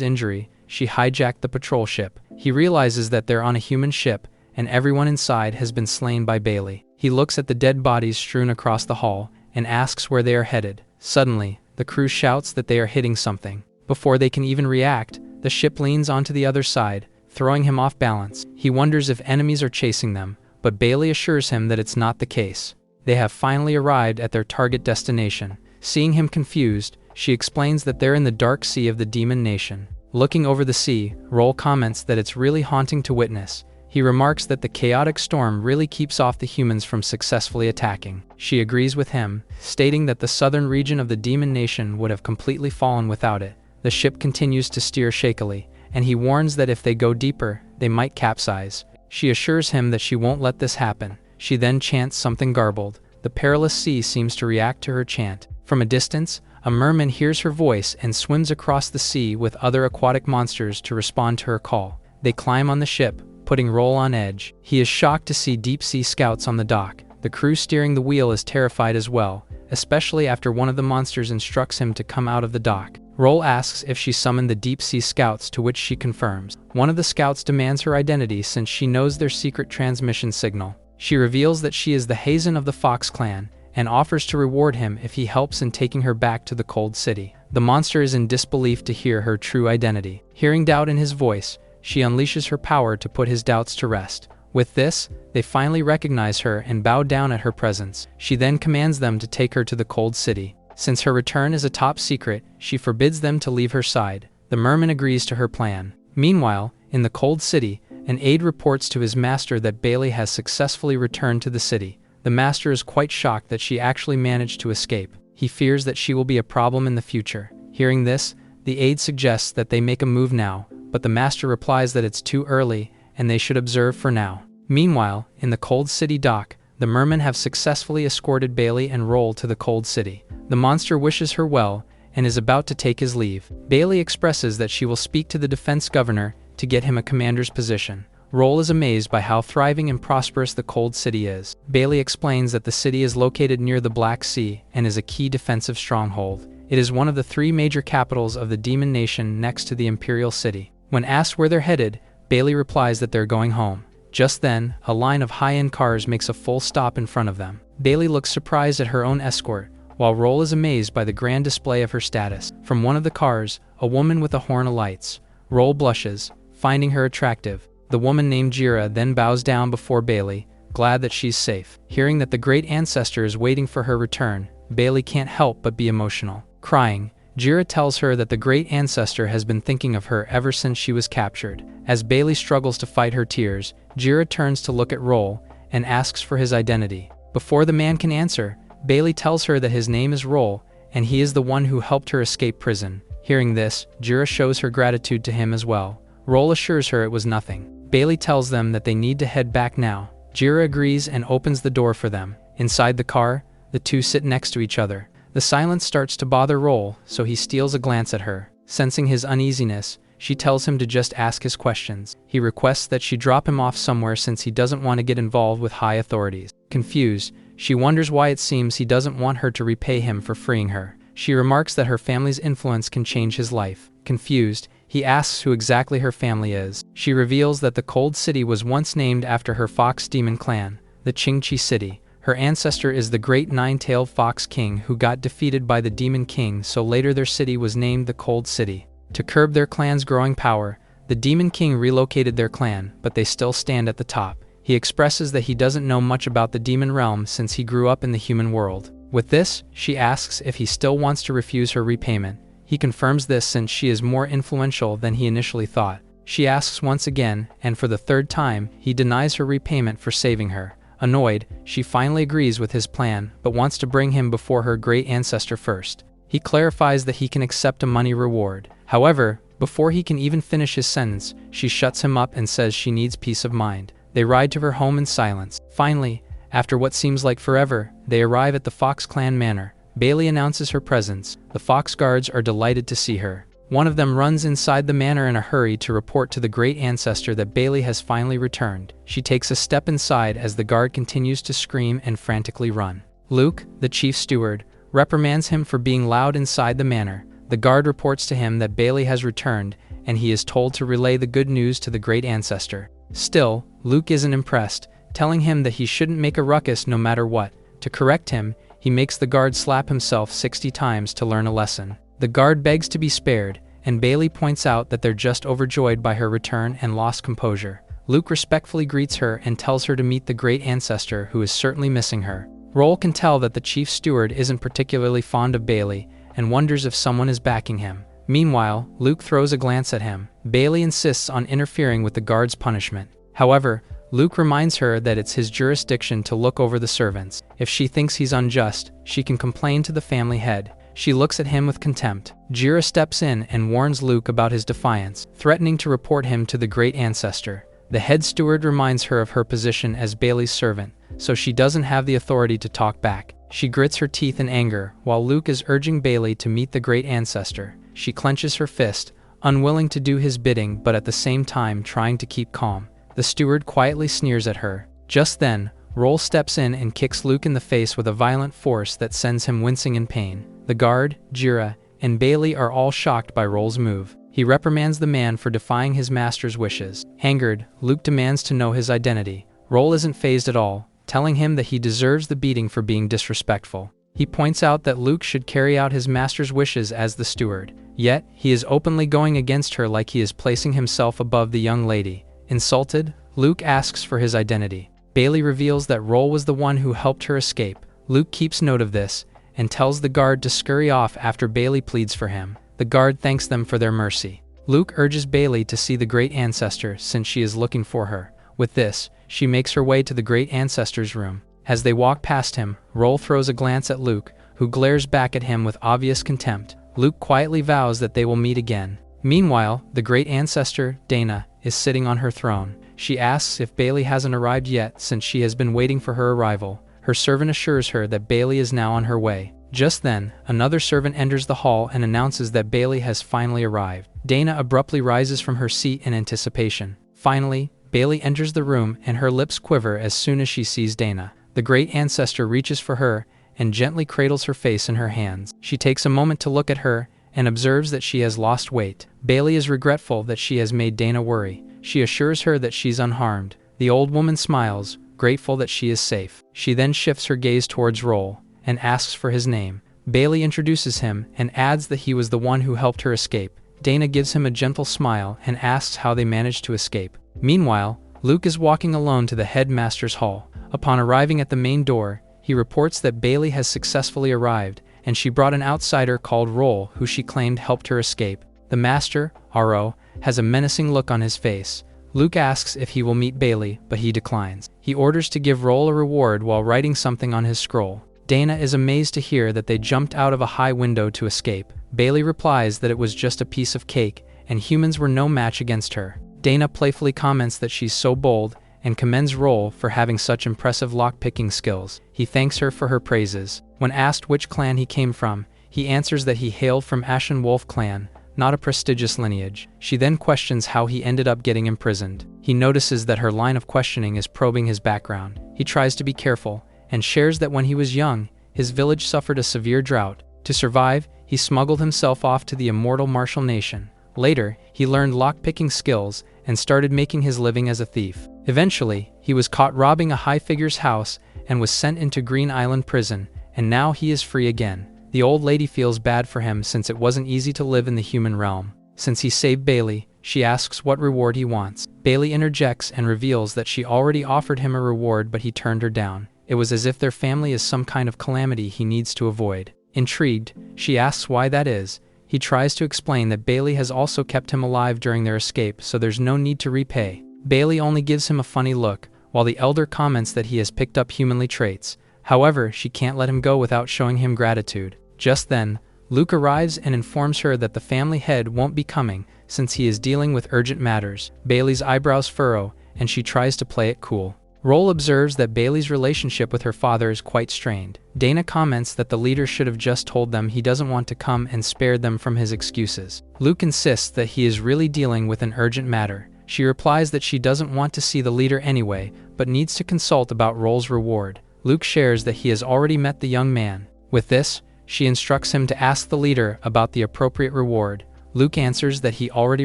injury, she hijacked the patrol ship. He realizes that they're on a human ship, and everyone inside has been slain by Bailey. He looks at the dead bodies strewn across the hall, and asks where they are headed. Suddenly, the crew shouts that they are hitting something. Before they can even react, the ship leans onto the other side, throwing him off balance. He wonders if enemies are chasing them, but Bailey assures him that it's not the case. They have finally arrived at their target destination. Seeing him confused, she explains that they're in the dark sea of the Demon Nation. Looking over the sea, Roll comments that it's really haunting to witness. He remarks that the chaotic storm really keeps off the humans from successfully attacking. She agrees with him, stating that the southern region of the Demon Nation would have completely fallen without it. The ship continues to steer shakily, and he warns that if they go deeper, they might capsize. She assures him that she won't let this happen. She then chants something garbled. The perilous sea seems to react to her chant. From a distance, a merman hears her voice and swims across the sea with other aquatic monsters to respond to her call. They climb on the ship, putting Roll on edge. He is shocked to see deep-sea scouts on the dock. The crew steering the wheel is terrified as well, especially after one of the monsters instructs him to come out of the dock. Roll asks if she summoned the deep-sea scouts, to which she confirms. One of the scouts demands her identity since she knows their secret transmission signal. She reveals that she is the Hazen of the Fox clan, and offers to reward him if he helps in taking her back to the cold city. The monster is in disbelief to hear her true identity. Hearing doubt in his voice, she unleashes her power to put his doubts to rest. With this, they finally recognize her and bow down at her presence. She then commands them to take her to the cold city. Since her return is a top secret, she forbids them to leave her side. The merman agrees to her plan. Meanwhile, in the cold city, an aide reports to his master that Bailey has successfully returned to the city. The master is quite shocked that she actually managed to escape. He fears that she will be a problem in the future. Hearing this, the aide suggests that they make a move now, but the master replies that it's too early and they should observe for now. Meanwhile, in the cold city dock, the mermen have successfully escorted Bailey and Roll to the cold city. The monster wishes her well and is about to take his leave. Bailey expresses that she will speak to the defense governor to get him a commander's position. Roll is amazed by how thriving and prosperous the cold city is. Bailey explains that the city is located near the Black Sea and is a key defensive stronghold. It is one of the 3 major capitals of the Demon Nation next to the Imperial City. When asked where they're headed, Bailey replies that they're going home. Just then, a line of high-end cars makes a full stop in front of them. Bailey looks surprised at her own escort, while Roll is amazed by the grand display of her status. From one of the cars, a woman with a horn alights. Roll blushes, finding her attractive. The woman named Jira then bows down before Bailey, glad that she's safe. Hearing that the great ancestor is waiting for her return, Bailey can't help but be emotional. Crying, Jira tells her that the great ancestor has been thinking of her ever since she was captured. As Bailey struggles to fight her tears, Jira turns to look at Roll and asks for his identity. Before the man can answer, Bailey tells her that his name is Roll and he is the one who helped her escape prison. Hearing this, Jira shows her gratitude to him as well. Roll assures her it was nothing. Bailey tells them that they need to head back now. Jira agrees and opens the door for them. Inside the car, the two sit next to each other. The silence starts to bother Roll, so he steals a glance at her. Sensing his uneasiness, she tells him to just ask his questions. He requests that she drop him off somewhere since he doesn't want to get involved with high authorities. Confused, she wonders why it seems he doesn't want her to repay him for freeing her. She remarks that her family's influence can change his life. Confused, he asks who exactly her family is. She reveals that the Cold City was once named after her fox demon clan, the Qingqi City. Her ancestor is the great nine-tailed fox king who got defeated by the demon king, so later their city was named the Cold City. To curb their clan's growing power, the demon king relocated their clan, but they still stand at the top. He expresses that he doesn't know much about the demon realm since he grew up in the human world. With this, she asks if he still wants to refuse her repayment. He confirms this since she is more influential than he initially thought. She asks once again, and for the third time, he denies her repayment for saving her. Annoyed, she finally agrees with his plan, but wants to bring him before her great ancestor first. He clarifies that he can accept a money reward. However, before he can even finish his sentence, she shuts him up and says she needs peace of mind. They ride to her home in silence. Finally, after what seems like forever, they arrive at the Fox Clan Manor. Bailey announces her presence. The Fox Guards are delighted to see her. One of them runs inside the manor in a hurry to report to the great ancestor that Bailey has finally returned. She takes a step inside as the guard continues to scream and frantically run. Luke, the chief steward, reprimands him for being loud inside the manor. The guard reports to him that Bailey has returned, and he is told to relay the good news to the great ancestor. Still, Luke isn't impressed, telling him that he shouldn't make a ruckus no matter what. To correct him, he makes the guard slap himself 60 times to learn a lesson. The guard begs to be spared, and Bailey points out that they're just overjoyed by her return and lost composure. Luke respectfully greets her and tells her to meet the great ancestor, who is certainly missing her. Roll can tell that the chief steward isn't particularly fond of Bailey and wonders if someone is backing him. Meanwhile, Luke throws a glance at him. Bailey insists on interfering with the guard's punishment. However, Luke reminds her that it's his jurisdiction to look over the servants. If she thinks he's unjust, she can complain to the family head. She looks at him with contempt. Jira steps in and warns Luke about his defiance, threatening to report him to the great ancestor. The head steward reminds her of her position as Bailey's servant, so she doesn't have the authority to talk back. She grits her teeth in anger, while Luke is urging Bailey to meet the great ancestor. She clenches her fist, unwilling to do his bidding but at the same time trying to keep calm. The steward quietly sneers at her. Just then, Roll steps in and kicks Luke in the face with a violent force that sends him wincing in pain. The guard, Jira, and Bailey are all shocked by Roll's move. He reprimands the man for defying his master's wishes. Angered, Luke demands to know his identity. Roll isn't fazed at all, telling him that he deserves the beating for being disrespectful. He points out that Luke should carry out his master's wishes as the steward. Yet, he is openly going against her like he is placing himself above the young lady. Insulted, Luke asks for his identity. Bailey reveals that Roll was the one who helped her escape. Luke keeps note of this and tells the guard to scurry off after Bailey pleads for him. The guard thanks them for their mercy. Luke urges Bailey to see the great ancestor since she is looking for her. With this, she makes her way to the great ancestor's room. As they walk past him, Roll throws a glance at Luke, who glares back at him with obvious contempt. Luke quietly vows that they will meet again. Meanwhile, the great ancestor, Dana, is sitting on her throne. She asks if Bailey hasn't arrived yet since she has been waiting for her arrival. Her servant assures her that Bailey is now on her way. Just then, another servant enters the hall and announces that Bailey has finally arrived. Dana abruptly rises from her seat in anticipation. Finally, Bailey enters the room and her lips quiver as soon as she sees Dana. The great ancestor reaches for her and gently cradles her face in her hands. She takes a moment to look at her and observes that she has lost weight. Bailey is regretful that she has made Dana worry. She assures her that she's unharmed. The old woman smiles, grateful that she is safe. She then shifts her gaze towards Roll and asks for his name. Bailey introduces him and adds that he was the one who helped her escape. Dana gives him a gentle smile and asks how they managed to escape. Meanwhile, Luke is walking alone to the headmaster's hall. Upon arriving at the main door, he reports that Bailey has successfully arrived, and she brought an outsider called Roll who she claimed helped her escape. The master, Aro, has a menacing look on his face. Luke asks if he will meet Bailey, but he declines. He orders to give Roll a reward while writing something on his scroll. Dana is amazed to hear that they jumped out of a high window to escape. Bailey replies that it was just a piece of cake, and humans were no match against her. Dana playfully comments that she's so bold, and commends Roll for having such impressive lock-picking skills. He thanks her for her praises. When asked which clan he came from, he answers that he hailed from Ashen Wolf clan, not a prestigious lineage. She then questions how he ended up getting imprisoned. He notices that her line of questioning is probing his background. He tries to be careful, and shares that when he was young, his village suffered a severe drought. To survive, he smuggled himself off to the immortal martial nation. Later, he learned lock-picking skills and started making his living as a thief. Eventually, he was caught robbing a high figure's house and was sent into Green Island prison, and now he is free again. The old lady feels bad for him since it wasn't easy to live in the human realm. Since he saved Bailey, she asks what reward he wants. Bailey interjects and reveals that she already offered him a reward but he turned her down. It was as if their family is some kind of calamity he needs to avoid. Intrigued, she asks why that is. He tries to explain that Bailey has also kept him alive during their escape, so there's no need to repay. Bailey only gives him a funny look, while the elder comments that he has picked up humanly traits. However, she can't let him go without showing him gratitude. Just then, Luke arrives and informs her that the family head won't be coming since he is dealing with urgent matters. Bailey's eyebrows furrow, and she tries to play it cool. Roll observes that Bailey's relationship with her father is quite strained. Dana comments that the leader should have just told them he doesn't want to come and spared them from his excuses. Luke insists that he is really dealing with an urgent matter. She replies that she doesn't want to see the leader anyway, but needs to consult about Roll's reward. Luke shares that he has already met the young man. With this, she instructs him to ask the leader about the appropriate reward. Luke answers that he already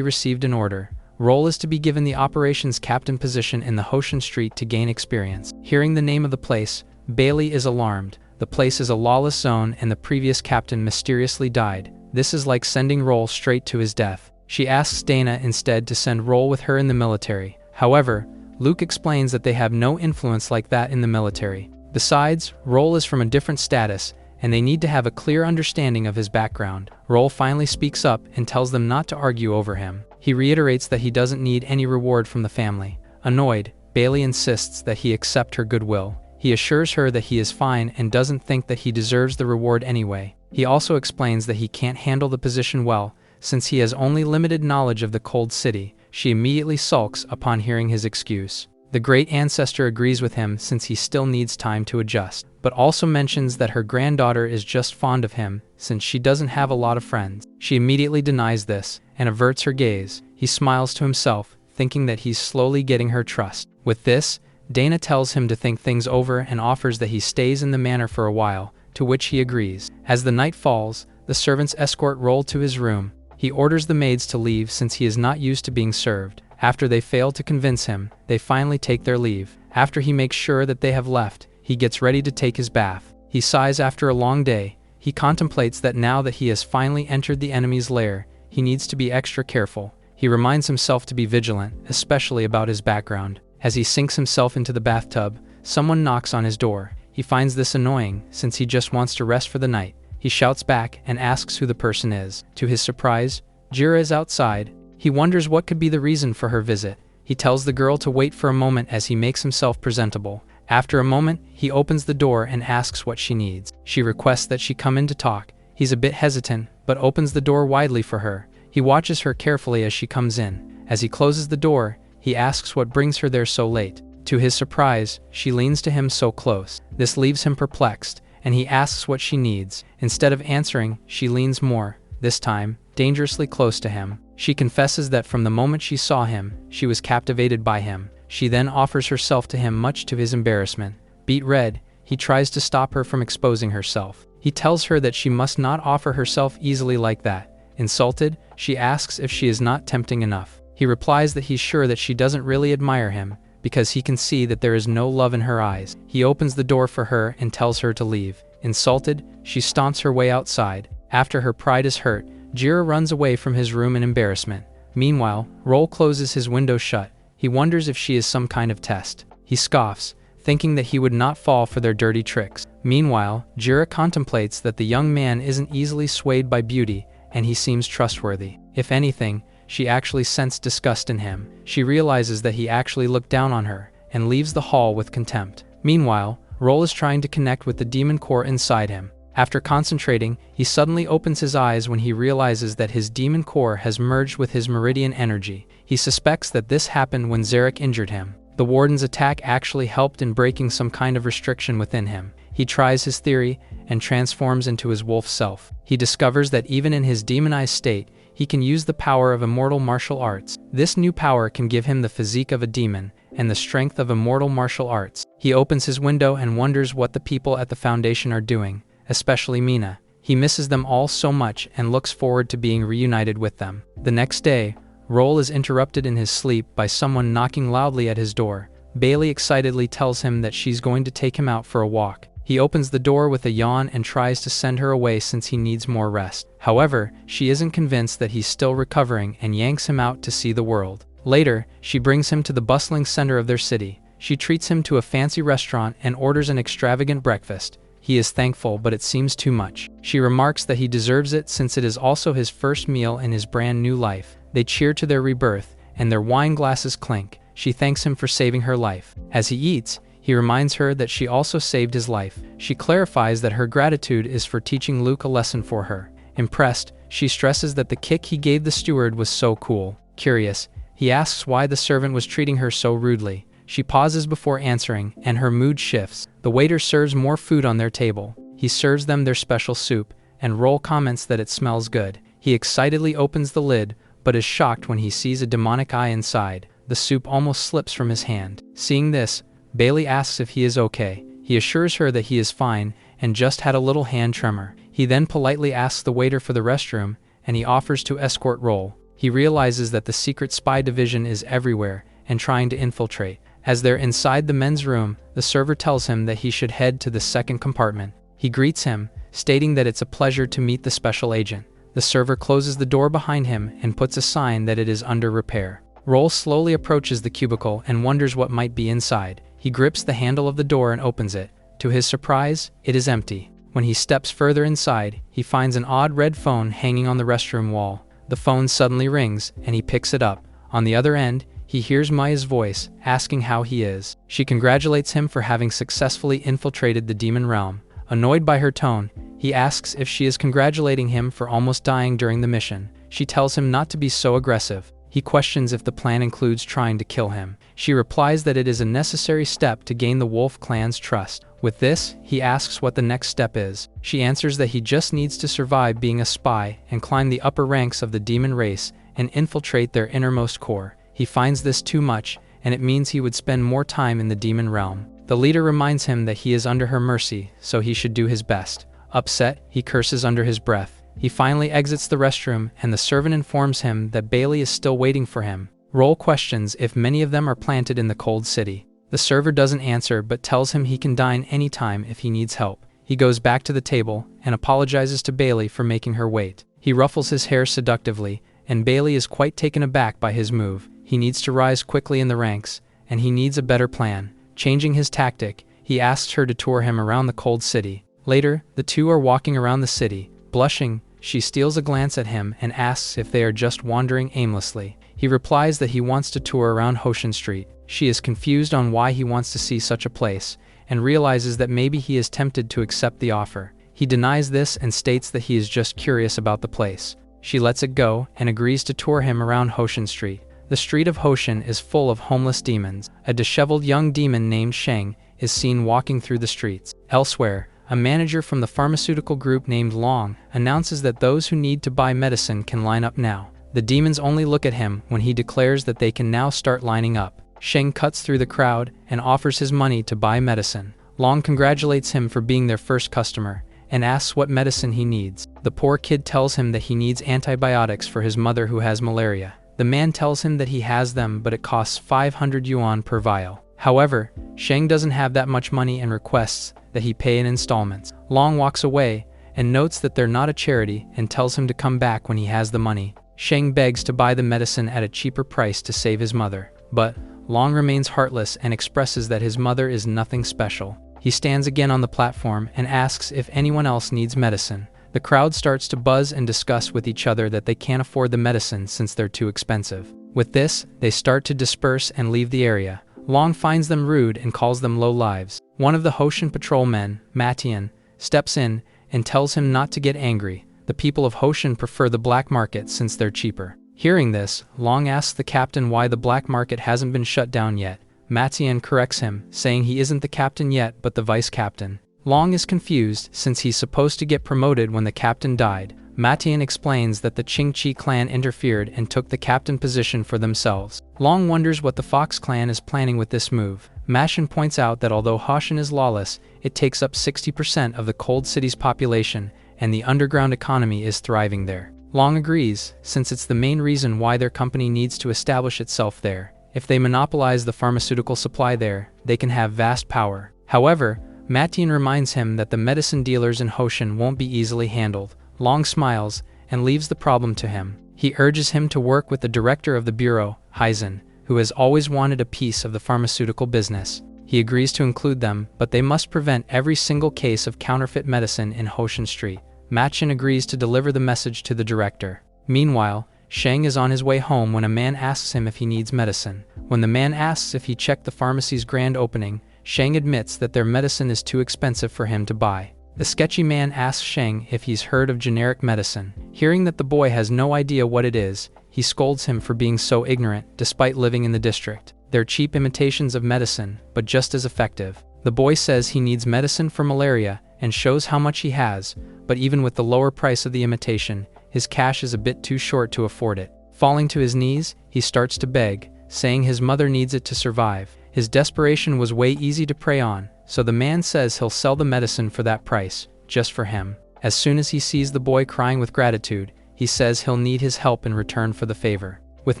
received an order. Roll is to be given the operations captain position in the Hoshin Street to gain experience. Hearing the name of the place, Bailey is alarmed. The place is a lawless zone and the previous captain mysteriously died. This is like sending Roll straight to his death. She asks Dana instead to send Roll with her in the military. However, Luke explains that they have no influence like that in the military. Besides, Roll is from a different status, and they need to have a clear understanding of his background. Roll finally speaks up and tells them not to argue over him. He reiterates that he doesn't need any reward from the family. Annoyed, Bailey insists that he accept her goodwill. He assures her that he is fine and doesn't think that he deserves the reward anyway. He also explains that he can't handle the position well, since he has only limited knowledge of the cold city. She immediately sulks upon hearing his excuse. The great ancestor agrees with him since he still needs time to adjust, but also mentions that her granddaughter is just fond of him since she doesn't have a lot of friends. She immediately denies this and averts her gaze. He smiles to himself, thinking that he's slowly getting her trust. With this, Dana tells him to think things over and offers that he stays in the manor for a while, to which he agrees. As the night falls, the servants escort Roll to his room. He orders the maids to leave since he is not used to being served. After they fail to convince him, they finally take their leave. After he makes sure that they have left, he gets ready to take his bath. He sighs after a long day. He contemplates that now that he has finally entered the enemy's lair, he needs to be extra careful. He reminds himself to be vigilant, especially about his background. As he sinks himself into the bathtub, someone knocks on his door. He finds this annoying, since he just wants to rest for the night. He shouts back and asks who the person is. To his surprise, Jira is outside. He wonders what could be the reason for her visit. He tells the girl to wait for a moment as he makes himself presentable. After a moment, he opens the door and asks what she needs. She requests that she come in to talk. He's a bit hesitant, but opens the door widely for her. He watches her carefully as she comes in. As he closes the door, he asks what brings her there so late. To his surprise, she leans to him so close. This leaves him perplexed, and he asks what she needs. Instead of answering, she leans more, this time, dangerously close to him. She confesses that from the moment she saw him, she was captivated by him. She then offers herself to him much to his embarrassment. Beet red, he tries to stop her from exposing herself. He tells her that she must not offer herself easily like that. Insulted, she asks if she is not tempting enough. He replies that he's sure that she doesn't really admire him, because he can see that there is no love in her eyes. He opens the door for her and tells her to leave. Insulted, she stomps her way outside. After her pride is hurt, Jira runs away from his room in embarrassment. Meanwhile, Roll closes his window shut. He wonders if she is some kind of test. He scoffs, thinking that he would not fall for their dirty tricks. Meanwhile, Jira contemplates that the young man isn't easily swayed by beauty, and he seems trustworthy. If anything, she actually sensed disgust in him. She realizes that he actually looked down on her, and leaves the hall with contempt. Meanwhile, Roll is trying to connect with the demon core inside him. After concentrating, he suddenly opens his eyes when he realizes that his demon core has merged with his meridian energy. He suspects that this happened when Zarek injured him. The warden's attack actually helped in breaking some kind of restriction within him. He tries his theory and transforms into his wolf self. He discovers that even in his demonized state, he can use the power of immortal martial arts. This new power can give him the physique of a demon and the strength of immortal martial arts. He opens his window and wonders what the people at the Foundation are doing, especially Mina. He misses them all so much and looks forward to being reunited with them. The next day, Roll is interrupted in his sleep by someone knocking loudly at his door. Bailey excitedly tells him that she's going to take him out for a walk. He opens the door with a yawn and tries to send her away since he needs more rest. However, she isn't convinced that he's still recovering and yanks him out to see the world. Later, she brings him to the bustling center of their city. She treats him to a fancy restaurant and orders an extravagant breakfast. He is thankful, but it seems too much. She remarks that he deserves it since it is also his first meal in his brand new life. They cheer to their rebirth, and their wine glasses clink. She thanks him for saving her life. As he eats, he reminds her that she also saved his life. She clarifies that her gratitude is for teaching Luke a lesson for her. Impressed, she stresses that the kick he gave the steward was so cool. Curious, he asks why the servant was treating her so rudely. She pauses before answering, and her mood shifts. The waiter serves more food on their table. He serves them their special soup, and Roll comments that it smells good. He excitedly opens the lid, but is shocked when he sees a demonic eye inside. The soup almost slips from his hand. Seeing this, Bailey asks if he is okay. He assures her that he is fine, and just had a little hand tremor. He then politely asks the waiter for the restroom, and he offers to escort Roll. He realizes that the secret spy division is everywhere, and trying to infiltrate. As they're inside the men's room, the server tells him that he should head to the second compartment. He greets him, stating that it's a pleasure to meet the special agent. The server closes the door behind him and puts a sign that it is under repair. Roll slowly approaches the cubicle and wonders what might be inside. He grips the handle of the door and opens it. To his surprise, it is empty. When he steps further inside, he finds an odd red phone hanging on the restroom wall. The phone suddenly rings, and he picks it up. On the other end, he hears Maya's voice, asking how he is. She congratulates him for having successfully infiltrated the demon realm. Annoyed by her tone, he asks if she is congratulating him for almost dying during the mission. She tells him not to be so aggressive. He questions if the plan includes trying to kill him. She replies that it is a necessary step to gain the Wolf clan's trust. With this, he asks what the next step is. She answers that he just needs to survive being a spy and climb the upper ranks of the demon race and infiltrate their innermost core. He finds this too much, and it means he would spend more time in the demon realm. The leader reminds him that he is under her mercy, so he should do his best. Upset, he curses under his breath. He finally exits the restroom, and the servant informs him that Bailey is still waiting for him. Roll questions if many of them are planted in the cold city. The server doesn't answer but tells him he can dine anytime if he needs help. He goes back to the table and apologizes to Bailey for making her wait. He ruffles his hair seductively, and Bailey is quite taken aback by his move. He needs to rise quickly in the ranks, and he needs a better plan. Changing his tactic, he asks her to tour him around the cold city. Later, the two are walking around the city. Blushing, she steals a glance at him and asks if they are just wandering aimlessly. He replies that he wants to tour around Hoshin Street. She is confused on why he wants to see such a place, and realizes that maybe he is tempted to accept the offer. He denies this and states that he is just curious about the place. She lets it go and agrees to tour him around Hoshin Street. The street of Hoshin is full of homeless demons. A disheveled young demon named Sheng is seen walking through the streets. Elsewhere, a manager from the pharmaceutical group named Long announces that those who need to buy medicine can line up now. The demons only look at him when he declares that they can now start lining up. Sheng cuts through the crowd and offers his money to buy medicine. Long congratulates him for being their first customer and asks what medicine he needs. The poor kid tells him that he needs antibiotics for his mother who has malaria. The man tells him that he has them, but it costs 500 yuan per vial. However, Sheng doesn't have that much money and requests that he pay in installments. Long walks away and notes that they're not a charity and tells him to come back when he has the money. Sheng begs to buy the medicine at a cheaper price to save his mother, but Long remains heartless and expresses that his mother is nothing special. He stands again on the platform and asks if anyone else needs medicine. The crowd starts to buzz and discuss with each other that they can't afford the medicine since they're too expensive. With this, they start to disperse and leave the area. Long finds them rude and calls them low lives. One of the Hoshin patrolmen, Matian, steps in and tells him not to get angry. The people of Hoshin prefer the black market since they're cheaper. Hearing this, Long asks the captain why the black market hasn't been shut down yet. Matian corrects him, saying he isn't the captain yet but the vice captain. Long is confused since he's supposed to get promoted when the captain died. Matian explains that the Qingqi clan interfered and took the captain position for themselves. Long wonders what the Fox clan is planning with this move. Mashin points out that although Hoshin is lawless, it takes up 60% of the Cold City's population, and the underground economy is thriving there. Long agrees, since it's the main reason why their company needs to establish itself there. If they monopolize the pharmaceutical supply there, they can have vast power. However, Matian reminds him that the medicine dealers in Hoshin won't be easily handled. Long smiles and leaves the problem to him. He urges him to work with the director of the bureau, Heisen, who has always wanted a piece of the pharmaceutical business. He agrees to include them, but they must prevent every single case of counterfeit medicine in Hoshin Street. Matian agrees to deliver the message to the director. Meanwhile, Sheng is on his way home when a man asks him if he needs medicine. When the man asks if he checked the pharmacy's grand opening, Sheng admits that their medicine is too expensive for him to buy. The sketchy man asks Sheng if he's heard of generic medicine. Hearing that the boy has no idea what it is, he scolds him for being so ignorant despite living in the district. They're cheap imitations of medicine, but just as effective. The boy says he needs medicine for malaria and shows how much he has, but even with the lower price of the imitation, his cash is a bit too short to afford it. Falling to his knees, he starts to beg, saying his mother needs it to survive. His desperation was way easy to prey on, so the man says he'll sell the medicine for that price, just for him. As soon as he sees the boy crying with gratitude, he says he'll need his help in return for the favor. With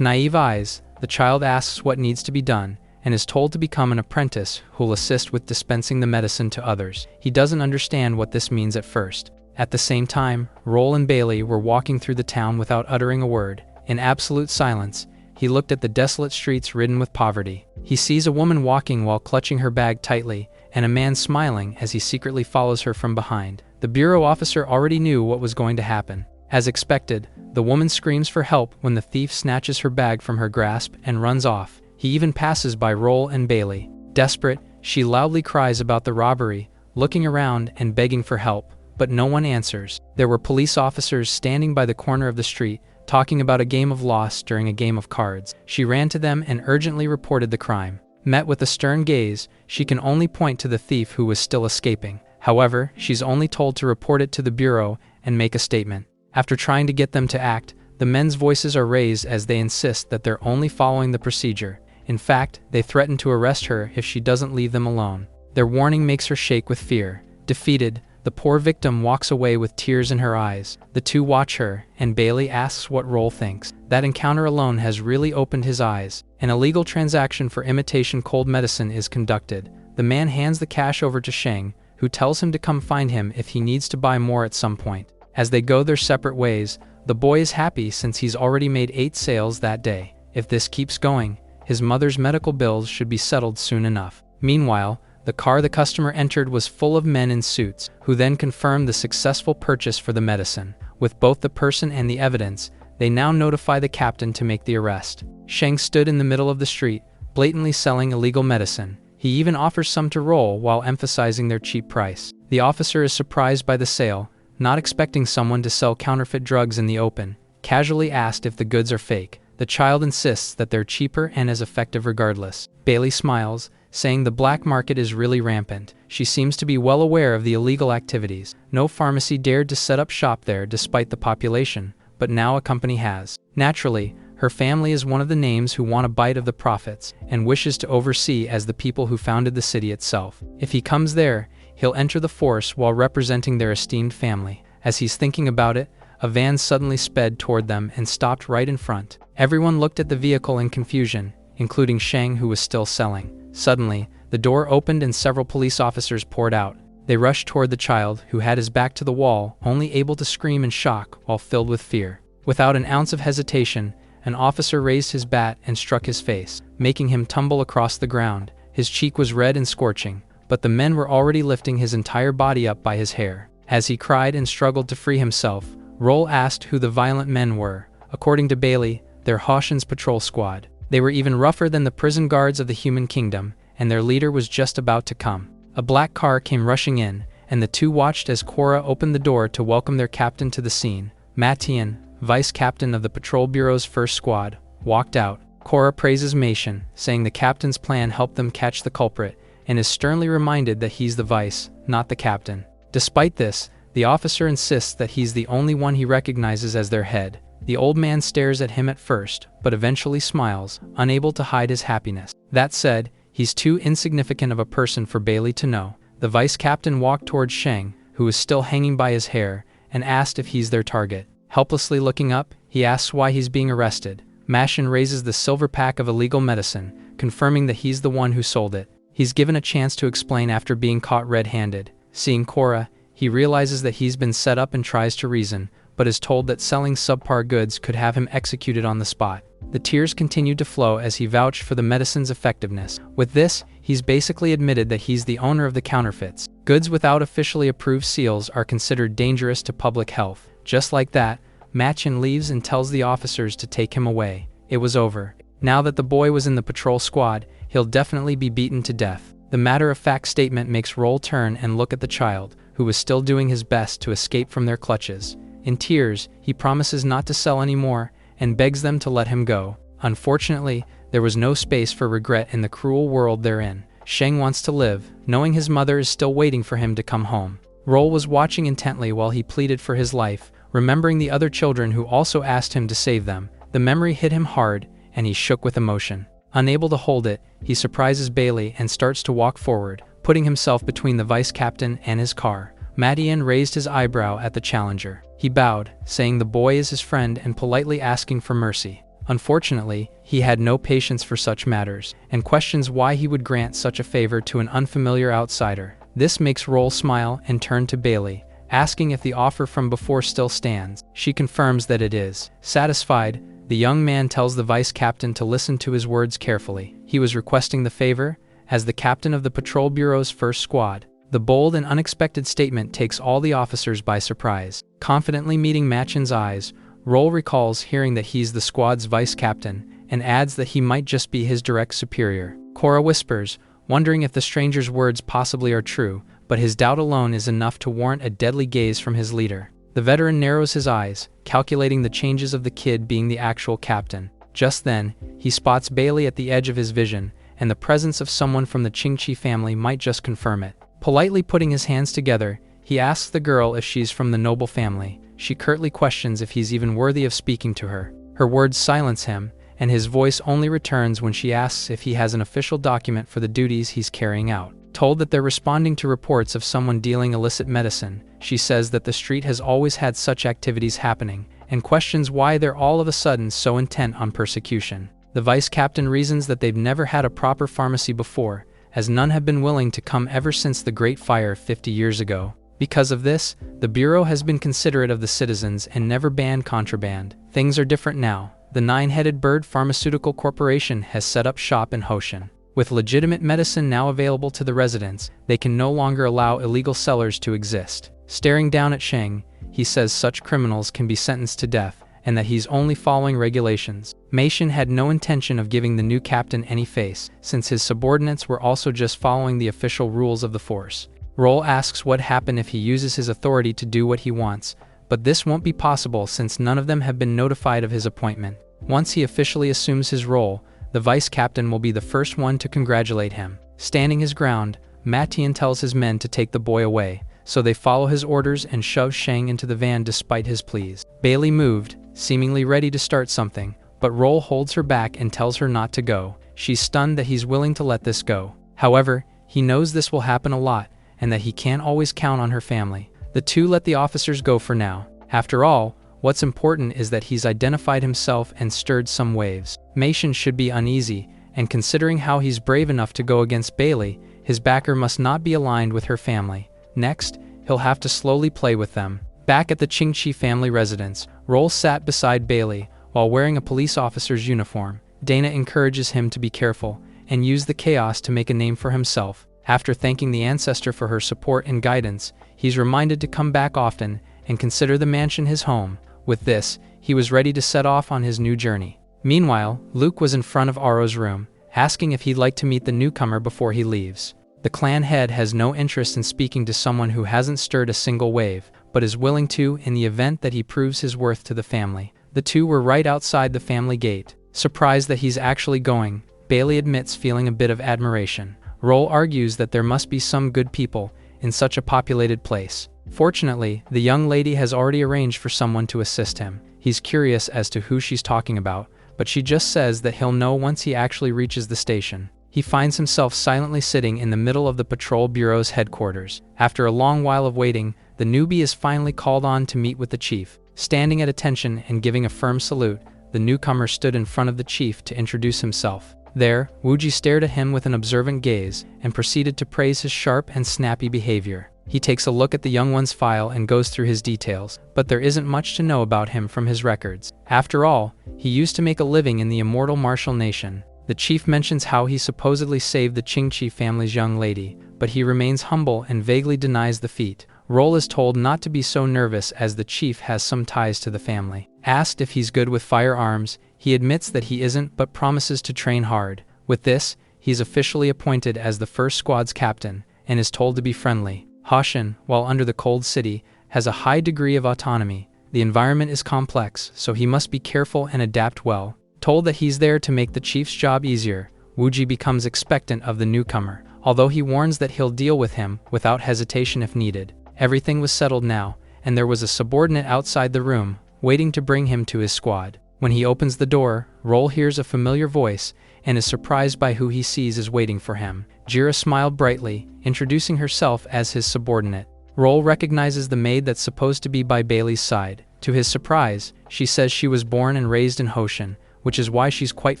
naive eyes, the child asks what needs to be done, and is told to become an apprentice who'll assist with dispensing the medicine to others. He doesn't understand what this means at first. At the same time, Roll and Bailey were walking through the town without uttering a word. In absolute silence, he looked at the desolate streets ridden with poverty. He sees a woman walking while clutching her bag tightly, and a man smiling as he secretly follows her from behind. The bureau officer already knew what was going to happen. As expected, the woman screams for help when the thief snatches her bag from her grasp and runs off. He even passes by Roll and Bailey. Desperate, she loudly cries about the robbery, looking around and begging for help, but no one answers. There were police officers standing by the corner of the street, talking about a game of loss during a game of cards. She ran to them and urgently reported the crime. Met with a stern gaze, she can only point to the thief who was still escaping. However, she's only told to report it to the bureau and make a statement. After trying to get them to act, the men's voices are raised as they insist that they're only following the procedure. In fact, they threaten to arrest her if she doesn't leave them alone. Their warning makes her shake with fear. Defeated, the poor victim walks away with tears in her eyes. The two watch her, and Bailey asks what Roll thinks. That encounter alone has really opened his eyes. An illegal transaction for imitation cold medicine is conducted. The man hands the cash over to Sheng, who tells him to come find him if he needs to buy more at some point. As they go their separate ways, the boy is happy since he's already made 8 sales that day. If this keeps going, his mother's medical bills should be settled soon enough. Meanwhile, the car the customer entered was full of men in suits, who then confirmed the successful purchase for the medicine. With both the person and the evidence, they now notify the captain to make the arrest. Sheng stood in the middle of the street, blatantly selling illegal medicine. He even offers some to Roll while emphasizing their cheap price. The officer is surprised by the sale, not expecting someone to sell counterfeit drugs in the open. Casually asked if the goods are fake. The child insists that they're cheaper and as effective regardless. Bailey smiles, saying the black market is really rampant. She seems to be well aware of the illegal activities. No pharmacy dared to set up shop there despite the population, but now a company has. Naturally, her family is one of the names who want a bite of the profits and wishes to oversee as the people who founded the city itself. If he comes there, he'll enter the force while representing their esteemed family. As he's thinking about it, a van suddenly sped toward them and stopped right in front. Everyone looked at the vehicle in confusion, including Sheng, who was still selling. Suddenly, the door opened and several police officers poured out. They rushed toward the child, who had his back to the wall, only able to scream in shock while filled with fear. Without an ounce of hesitation, an officer raised his bat and struck his face, making him tumble across the ground. His cheek was red and scorching, but the men were already lifting his entire body up by his hair. As he cried and struggled to free himself, Roll asked who the violent men were. According to Bailey, they're Hoshin's patrol squad. They were even rougher than the prison guards of the human kingdom, and their leader was just about to come. A black car came rushing in, and the two watched as Cora opened the door to welcome their captain to the scene. Matian, vice captain of the patrol bureau's first squad, walked out. Cora praises Machen, saying the captain's plan helped them catch the culprit, and is sternly reminded that he's the vice, not the captain. Despite this, the officer insists that he's the only one he recognizes as their head. The old man stares at him at first, but eventually smiles, unable to hide his happiness. That said, he's too insignificant of a person for Bailey to know. The vice captain walked towards Sheng, who was still hanging by his hair, and asked if he's their target. Helplessly looking up, he asks why he's being arrested. Machen raises the silver pack of illegal medicine, confirming that he's the one who sold it. He's given a chance to explain after being caught red-handed. Seeing Cora, he realizes that he's been set up and tries to reason, but is told that selling subpar goods could have him executed on the spot. The tears continued to flow as he vouched for the medicine's effectiveness. With this, he's basically admitted that he's the owner of the counterfeits. Goods without officially approved seals are considered dangerous to public health. Just like that, Machen leaves and tells the officers to take him away. It was over. Now that the boy was in the patrol squad, he'll definitely be beaten to death. The matter-of-fact statement makes Roll turn and look at the child, who was still doing his best to escape from their clutches. In tears, he promises not to sell anymore and begs them to let him go. Unfortunately, there was no space for regret in the cruel world they're in. Sheng wants to live, knowing his mother is still waiting for him to come home. Roll was watching intently while he pleaded for his life, remembering the other children who also asked him to save them. The memory hit him hard, and he shook with emotion. Unable to hold it, he surprises Bailey and starts to walk forward, putting himself between the vice captain and his car. Madian raised his eyebrow at the challenger. He bowed, saying the boy is his friend and politely asking for mercy. Unfortunately, he had no patience for such matters, and questions why he would grant such a favor to an unfamiliar outsider. This makes Roll smile and turn to Bailey, asking if the offer from before still stands. She confirms that it is. Satisfied, the young man tells the vice captain to listen to his words carefully. He was requesting the favor as the captain of the patrol bureau's first squad. The bold and unexpected statement takes all the officers by surprise. Confidently meeting Machin's eyes, Roll recalls hearing that he's the squad's vice captain and adds that he might just be his direct superior. Cora whispers, wondering if the stranger's words possibly are true, but his doubt alone is enough to warrant a deadly gaze from his leader. The veteran narrows his eyes, calculating the changes of the kid being the actual captain. Just then, he spots Bailey at the edge of his vision, and the presence of someone from the Qingqi family might just confirm it. Politely putting his hands together, he asks the girl if she's from the noble family. She curtly questions if he's even worthy of speaking to her. Her words silence him, and his voice only returns when she asks if he has an official document for the duties he's carrying out. Told that they're responding to reports of someone dealing illicit medicine, she says that the street has always had such activities happening, and questions why they're all of a sudden so intent on persecution. The vice captain reasons that they've never had a proper pharmacy before, as none have been willing to come ever since the Great Fire 50 years ago. Because of this, the Bureau has been considerate of the citizens and never banned contraband. Things are different now. The Nine-Headed Bird Pharmaceutical Corporation has set up shop in Hoshin. With legitimate medicine now available to the residents, they can no longer allow illegal sellers to exist. Staring down at Sheng, he says such criminals can be sentenced to death, and that he's only following regulations. Machin had no intention of giving the new captain any face, since his subordinates were also just following the official rules of the force. Roll asks what happens if he uses his authority to do what he wants, but this won't be possible since none of them have been notified of his appointment. Once he officially assumes his role, the vice captain will be the first one to congratulate him. Standing his ground, Matian tells his men to take the boy away, so they follow his orders and shove Sheng into the van despite his pleas. Bailey moved, seemingly ready to start something, but Roll holds her back and tells her not to go. She's stunned that he's willing to let this go. However, he knows this will happen a lot, and that he can't always count on her family. The two let the officers go for now. After all, what's important is that he's identified himself and stirred some waves. Machin should be uneasy, and considering how he's brave enough to go against Bailey, his backer must not be aligned with her family. Next, he'll have to slowly play with them. Back at the Qingqi family residence, Roll sat beside Bailey while wearing a police officer's uniform. Dana encourages him to be careful and use the chaos to make a name for himself. After thanking the ancestor for her support and guidance, he's reminded to come back often and consider the mansion his home. With this, he was ready to set off on his new journey. Meanwhile, Luke was in front of Aro's room, asking if he'd like to meet the newcomer before he leaves. The clan head has no interest in speaking to someone who hasn't stirred a single wave, but is willing to in the event that he proves his worth to the family. The two were right outside the family gate. Surprised that he's actually going, Bailey admits feeling a bit of admiration. Roll argues that there must be some good people in such a populated place. Fortunately, the young lady has already arranged for someone to assist him. He's curious as to who she's talking about, but she just says that he'll know once he actually reaches the station. He finds himself silently sitting in the middle of the patrol bureau's headquarters. After a long while of waiting, the newbie is finally called on to meet with the chief. Standing at attention and giving a firm salute, the newcomer stood in front of the chief to introduce himself. There, Wuji stared at him with an observant gaze and proceeded to praise his sharp and snappy behavior. He takes a look at the young one's file and goes through his details, but there isn't much to know about him from his records. After all, he used to make a living in the immortal martial nation. The chief mentions how he supposedly saved the Qingqi family's young lady, but he remains humble and vaguely denies the feat. Roll is told not to be so nervous as the chief has some ties to the family. Asked if he's good with firearms, he admits that he isn't but promises to train hard. With this, he's officially appointed as the first squad's captain and is told to be friendly. Hoshin, while under the cold city, has a high degree of autonomy. The environment is complex, so he must be careful and adapt well. Told that he's there to make the chief's job easier, Wooji becomes expectant of the newcomer, although he warns that he'll deal with him without hesitation if needed. Everything was settled now, and there was a subordinate outside the room, waiting to bring him to his squad. When he opens the door, Roll hears a familiar voice and is surprised by who he sees is waiting for him. Jira smiled brightly, introducing herself as his subordinate. Roll recognizes the maid that's supposed to be by Bailey's side. To his surprise, she says she was born and raised in Hoshin, which is why she's quite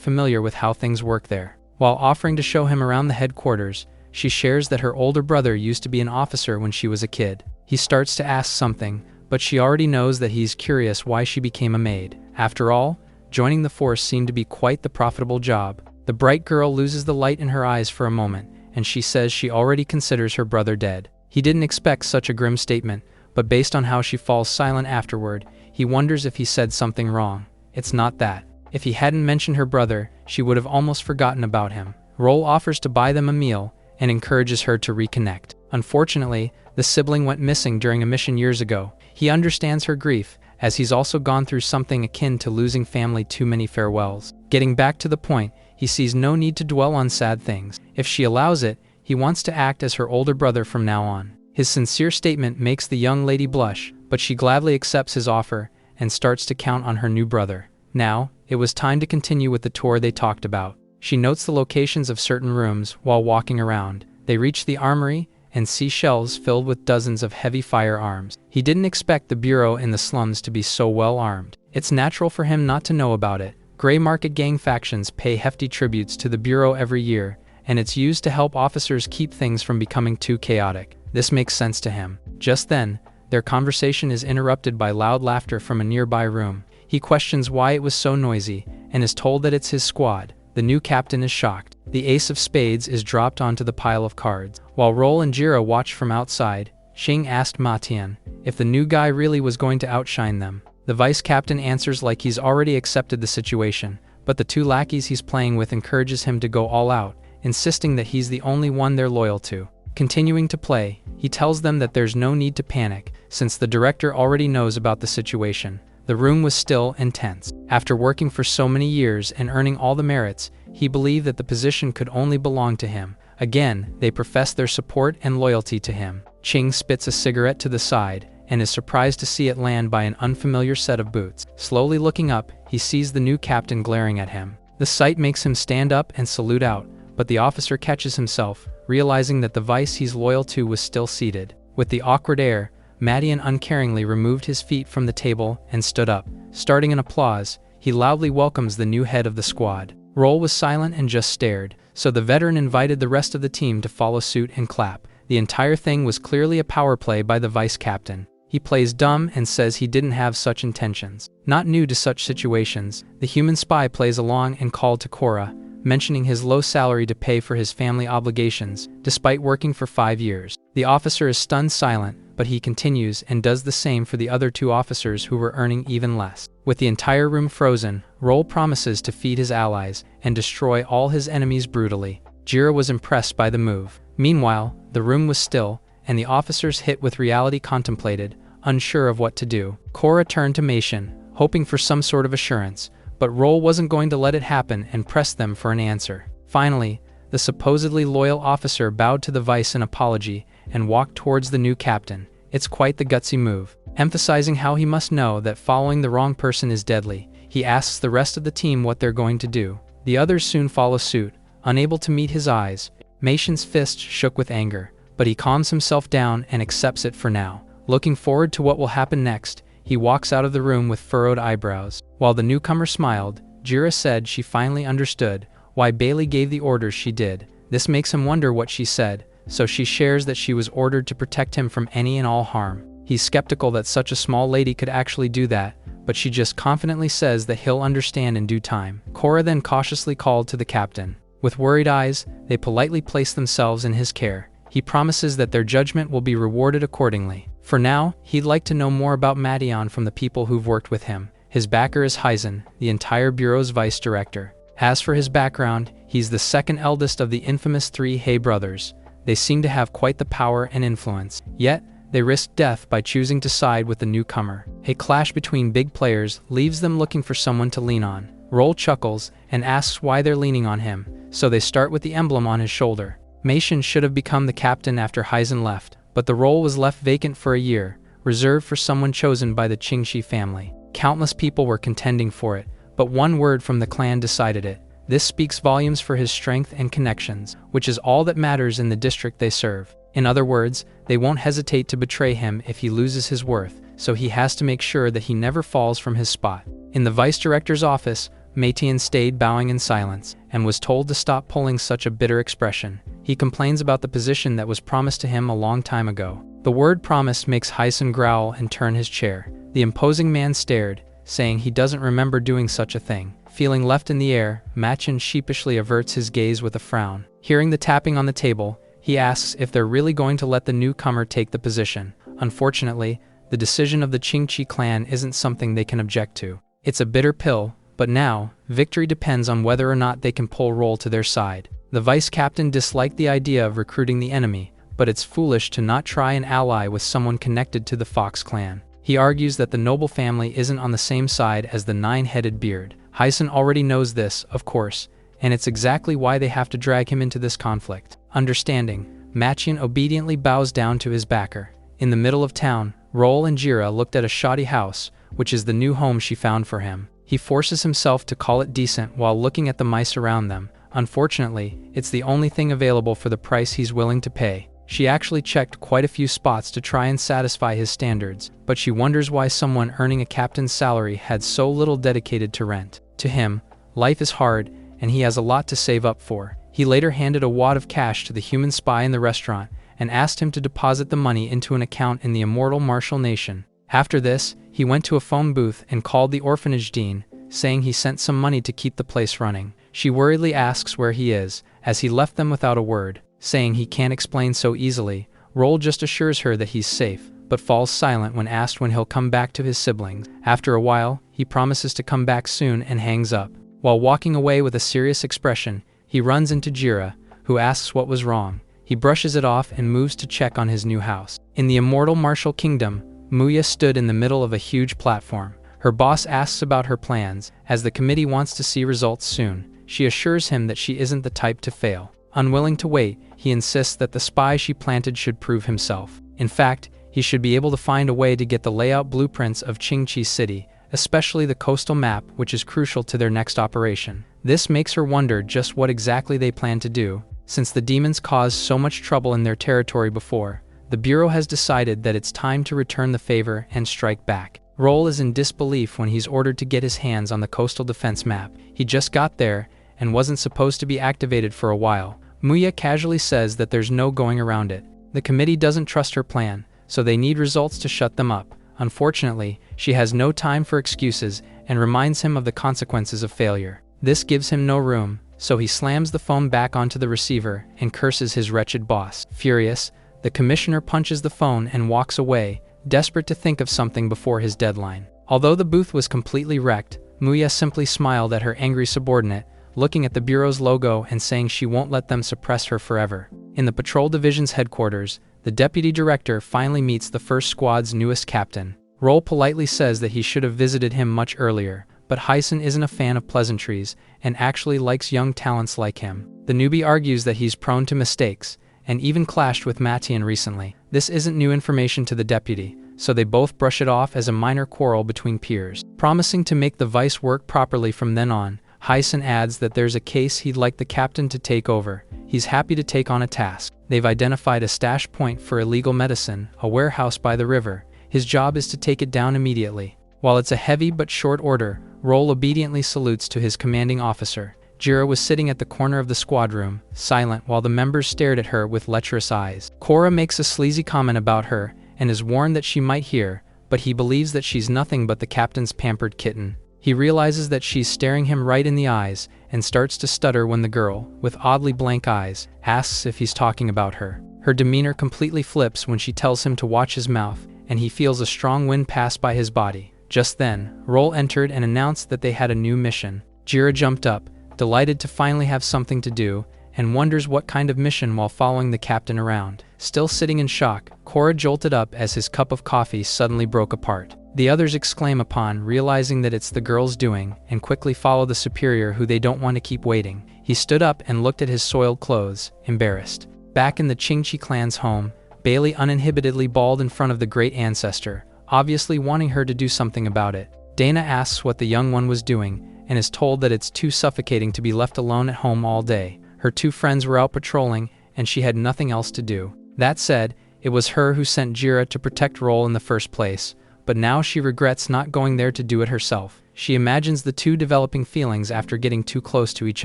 familiar with how things work there. While offering to show him around the headquarters, she shares that her older brother used to be an officer when she was a kid. He starts to ask something, but she already knows that he's curious why she became a maid. After all, joining the force seemed to be quite the profitable job. The bright girl loses the light in her eyes for a moment, and she says she already considers her brother dead. He didn't expect such a grim statement, but based on how she falls silent afterward, he wonders if he said something wrong. It's not that. If he hadn't mentioned her brother, she would have almost forgotten about him. Roll offers to buy them a meal and encourages her to reconnect. Unfortunately, the sibling went missing during a mission years ago. He understands her grief, as he's also gone through something akin to losing family too many farewells. Getting back to the point, he sees no need to dwell on sad things. If she allows it, he wants to act as her older brother from now on. His sincere statement makes the young lady blush, but she gladly accepts his offer and starts to count on her new brother. Now, it was time to continue with the tour they talked about. She notes the locations of certain rooms while walking around. They reach the armory and see shelves filled with dozens of heavy firearms. He didn't expect the bureau in the slums to be so well armed. It's natural for him not to know about it. Gray market gang factions pay hefty tributes to the bureau every year, and it's used to help officers keep things from becoming too chaotic. This makes sense to him. Just then, their conversation is interrupted by loud laughter from a nearby room. He questions why it was so noisy, and is told that it's his squad. The new captain is shocked. The ace of spades is dropped onto the pile of cards. While Roll and Jira watch from outside, Xing asked Ma Tian if the new guy really was going to outshine them. The vice captain answers like he's already accepted the situation, but the two lackeys he's playing with encourages him to go all out, insisting that he's the only one they're loyal to. Continuing to play, he tells them that there's no need to panic, since the director already knows about the situation. The room was still and tense. After working for so many years and earning all the merits, he believed that the position could only belong to him. Again, they profess their support and loyalty to him. Ching spits a cigarette to the side and is surprised to see it land by an unfamiliar set of boots. Slowly looking up, he sees the new captain glaring at him. The sight makes him stand up and salute out, but the officer catches himself, realizing that the vice he's loyal to was still seated. With the awkward air, Madian uncaringly removed his feet from the table and stood up. Starting an applause, he loudly welcomes the new head of the squad. Roll was silent and just stared, so the veteran invited the rest of the team to follow suit and clap. The entire thing was clearly a power play by the vice captain. He plays dumb and says he didn't have such intentions. Not new to such situations, the human spy plays along and called to Korra, mentioning his low salary to pay for his family obligations, despite working for 5 years. The officer is stunned silent, but he continues and does the same for the other 2 officers who were earning even less. With the entire room frozen, Roll promises to feed his allies and destroy all his enemies brutally. Jira was impressed by the move. Meanwhile, the room was still, and the officers hit with reality contemplated, unsure of what to do. Korra turned to Meishin, hoping for some sort of assurance, but Roll wasn't going to let it happen and pressed them for an answer. Finally, the supposedly loyal officer bowed to the vice in apology and walked towards the new captain. It's quite the gutsy move. Emphasizing how he must know that following the wrong person is deadly, he asks the rest of the team what they're going to do. The others soon follow suit, unable to meet his eyes. Meishin's fist shook with anger, but he calms himself down and accepts it for now. Looking forward to what will happen next, he walks out of the room with furrowed eyebrows. While the newcomer smiled, Jira said she finally understood why Bailey gave the orders she did. This makes him wonder what she said, so she shares that she was ordered to protect him from any and all harm. He's skeptical that such a small lady could actually do that, but she just confidently says that he'll understand in due time. Korra then cautiously called to the captain. With worried eyes, they politely place themselves in his care. He promises that their judgment will be rewarded accordingly. For now, he'd like to know more about Madian from the people who've worked with him. His backer is Hyzen, the entire bureau's vice director. As for his background, he's the second eldest of the infamous 3 Hay brothers. They seem to have quite the power and influence. Yet, they risk death by choosing to side with the newcomer. A clash between big players leaves them looking for someone to lean on. Roll chuckles and asks why they're leaning on him, so they start with the emblem on his shoulder. Machen should have become the captain after Hyzen left, but the role was left vacant for a year, reserved for someone chosen by the Qingxi family. Countless people were contending for it, but one word from the clan decided it. This speaks volumes for his strength and connections, which is all that matters in the district they serve. In other words, they won't hesitate to betray him if he loses his worth, so he has to make sure that he never falls from his spot. In the vice director's office, Maitian stayed bowing in silence, and was told to stop pulling such a bitter expression. He complains about the position that was promised to him a long time ago. The word promise makes Hyson growl and turn his chair. The imposing man stared, saying he doesn't remember doing such a thing. Feeling left in the air, Machen sheepishly averts his gaze with a frown. Hearing the tapping on the table, he asks if they're really going to let the newcomer take the position. Unfortunately, the decision of the Qingxi clan isn't something they can object to. It's a bitter pill, but now, victory depends on whether or not they can pull Roll to their side. The vice captain disliked the idea of recruiting the enemy, but it's foolish to not try and ally with someone connected to the Fox clan. He argues that the noble family isn't on the same side as the nine-headed beard. Hyson already knows this, of course, and it's exactly why they have to drag him into this conflict. Understanding, Machen obediently bows down to his backer. In the middle of town, Roll and Jira looked at a shoddy house, which is the new home she found for him. He forces himself to call it decent while looking at the mice around them. Unfortunately, it's the only thing available for the price he's willing to pay. She actually checked quite a few spots to try and satisfy his standards, but she wonders why someone earning a captain's salary had so little dedicated to rent. To him, life is hard, and he has a lot to save up for. He later handed a wad of cash to the human spy in the restaurant and asked him to deposit the money into an account in the immortal Martial Nation. After this, he went to a phone booth and called the orphanage dean, saying he sent some money to keep the place running. She worriedly asks where he is, as he left them without a word. Saying he can't explain so easily, Roll just assures her that he's safe, but falls silent when asked when he'll come back to his siblings. After a while, he promises to come back soon and hangs up. While walking away with a serious expression, he runs into Jira, who asks what was wrong. He brushes it off and moves to check on his new house. In the immortal Martial Kingdom, Muya stood in the middle of a huge platform. Her boss asks about her plans, as the committee wants to see results soon. She assures him that she isn't the type to fail. Unwilling to wait, he insists that the spy she planted should prove himself. In fact, he should be able to find a way to get the layout blueprints of Qingxi City, especially the coastal map, which is crucial to their next operation. This makes her wonder just what exactly they plan to do. Since the demons caused so much trouble in their territory before, the Bureau has decided that it's time to return the favor and strike back. Roll is in disbelief when he's ordered to get his hands on the coastal defense map. He just got there and wasn't supposed to be activated for a while. Muya casually says that there's no going around it. The committee doesn't trust her plan, so they need results to shut them up. Unfortunately, she has no time for excuses and reminds him of the consequences of failure. This gives him no room, so he slams the phone back onto the receiver and curses his wretched boss. Furious, the commissioner punches the phone and walks away, desperate to think of something before his deadline. Although the booth was completely wrecked, Muya simply smiled at her angry subordinate, looking at the Bureau's logo and saying she won't let them suppress her forever. In the Patrol Division's headquarters, the deputy director finally meets the first squad's newest captain. Roll politely says that he should have visited him much earlier, but Hyson isn't a fan of pleasantries and actually likes young talents like him. The newbie argues that he's prone to mistakes, and even clashed with Maitian recently. This isn't new information to the deputy, so they both brush it off as a minor quarrel between peers. Promising to make the vice work properly from then on, Hyson adds that there's a case he'd like the captain to take over. He's happy to take on a task. They've identified a stash point for illegal medicine, a warehouse by the river. His job is to take it down immediately. While it's a heavy but short order, Roll obediently salutes to his commanding officer. Jira was sitting at the corner of the squad room, silent while the members stared at her with lecherous eyes. Cora makes a sleazy comment about her and is warned that she might hear, but he believes that she's nothing but the captain's pampered kitten. He realizes that she's staring him right in the eyes and starts to stutter when the girl, with oddly blank eyes, asks if he's talking about her. Her demeanor completely flips when she tells him to watch his mouth, and he feels a strong wind pass by his body. Just then, Roll entered and announced that they had a new mission. Jira jumped up, delighted to finally have something to do, and wonders what kind of mission while following the captain around. Still sitting in shock, Cora jolted up as his cup of coffee suddenly broke apart. The others exclaim upon realizing that it's the girl's doing and quickly follow the superior who they don't want to keep waiting. He stood up and looked at his soiled clothes, embarrassed. Back in the Qingqi clan's home, Bailey uninhibitedly bawled in front of the great ancestor, obviously wanting her to do something about it. Dana asks what the young one was doing and is told that it's too suffocating to be left alone at home all day. Her two friends were out patrolling and she had nothing else to do. That said, it was her who sent Jira to protect Roll in the first place, but now she regrets not going there to do it herself. She imagines the two developing feelings after getting too close to each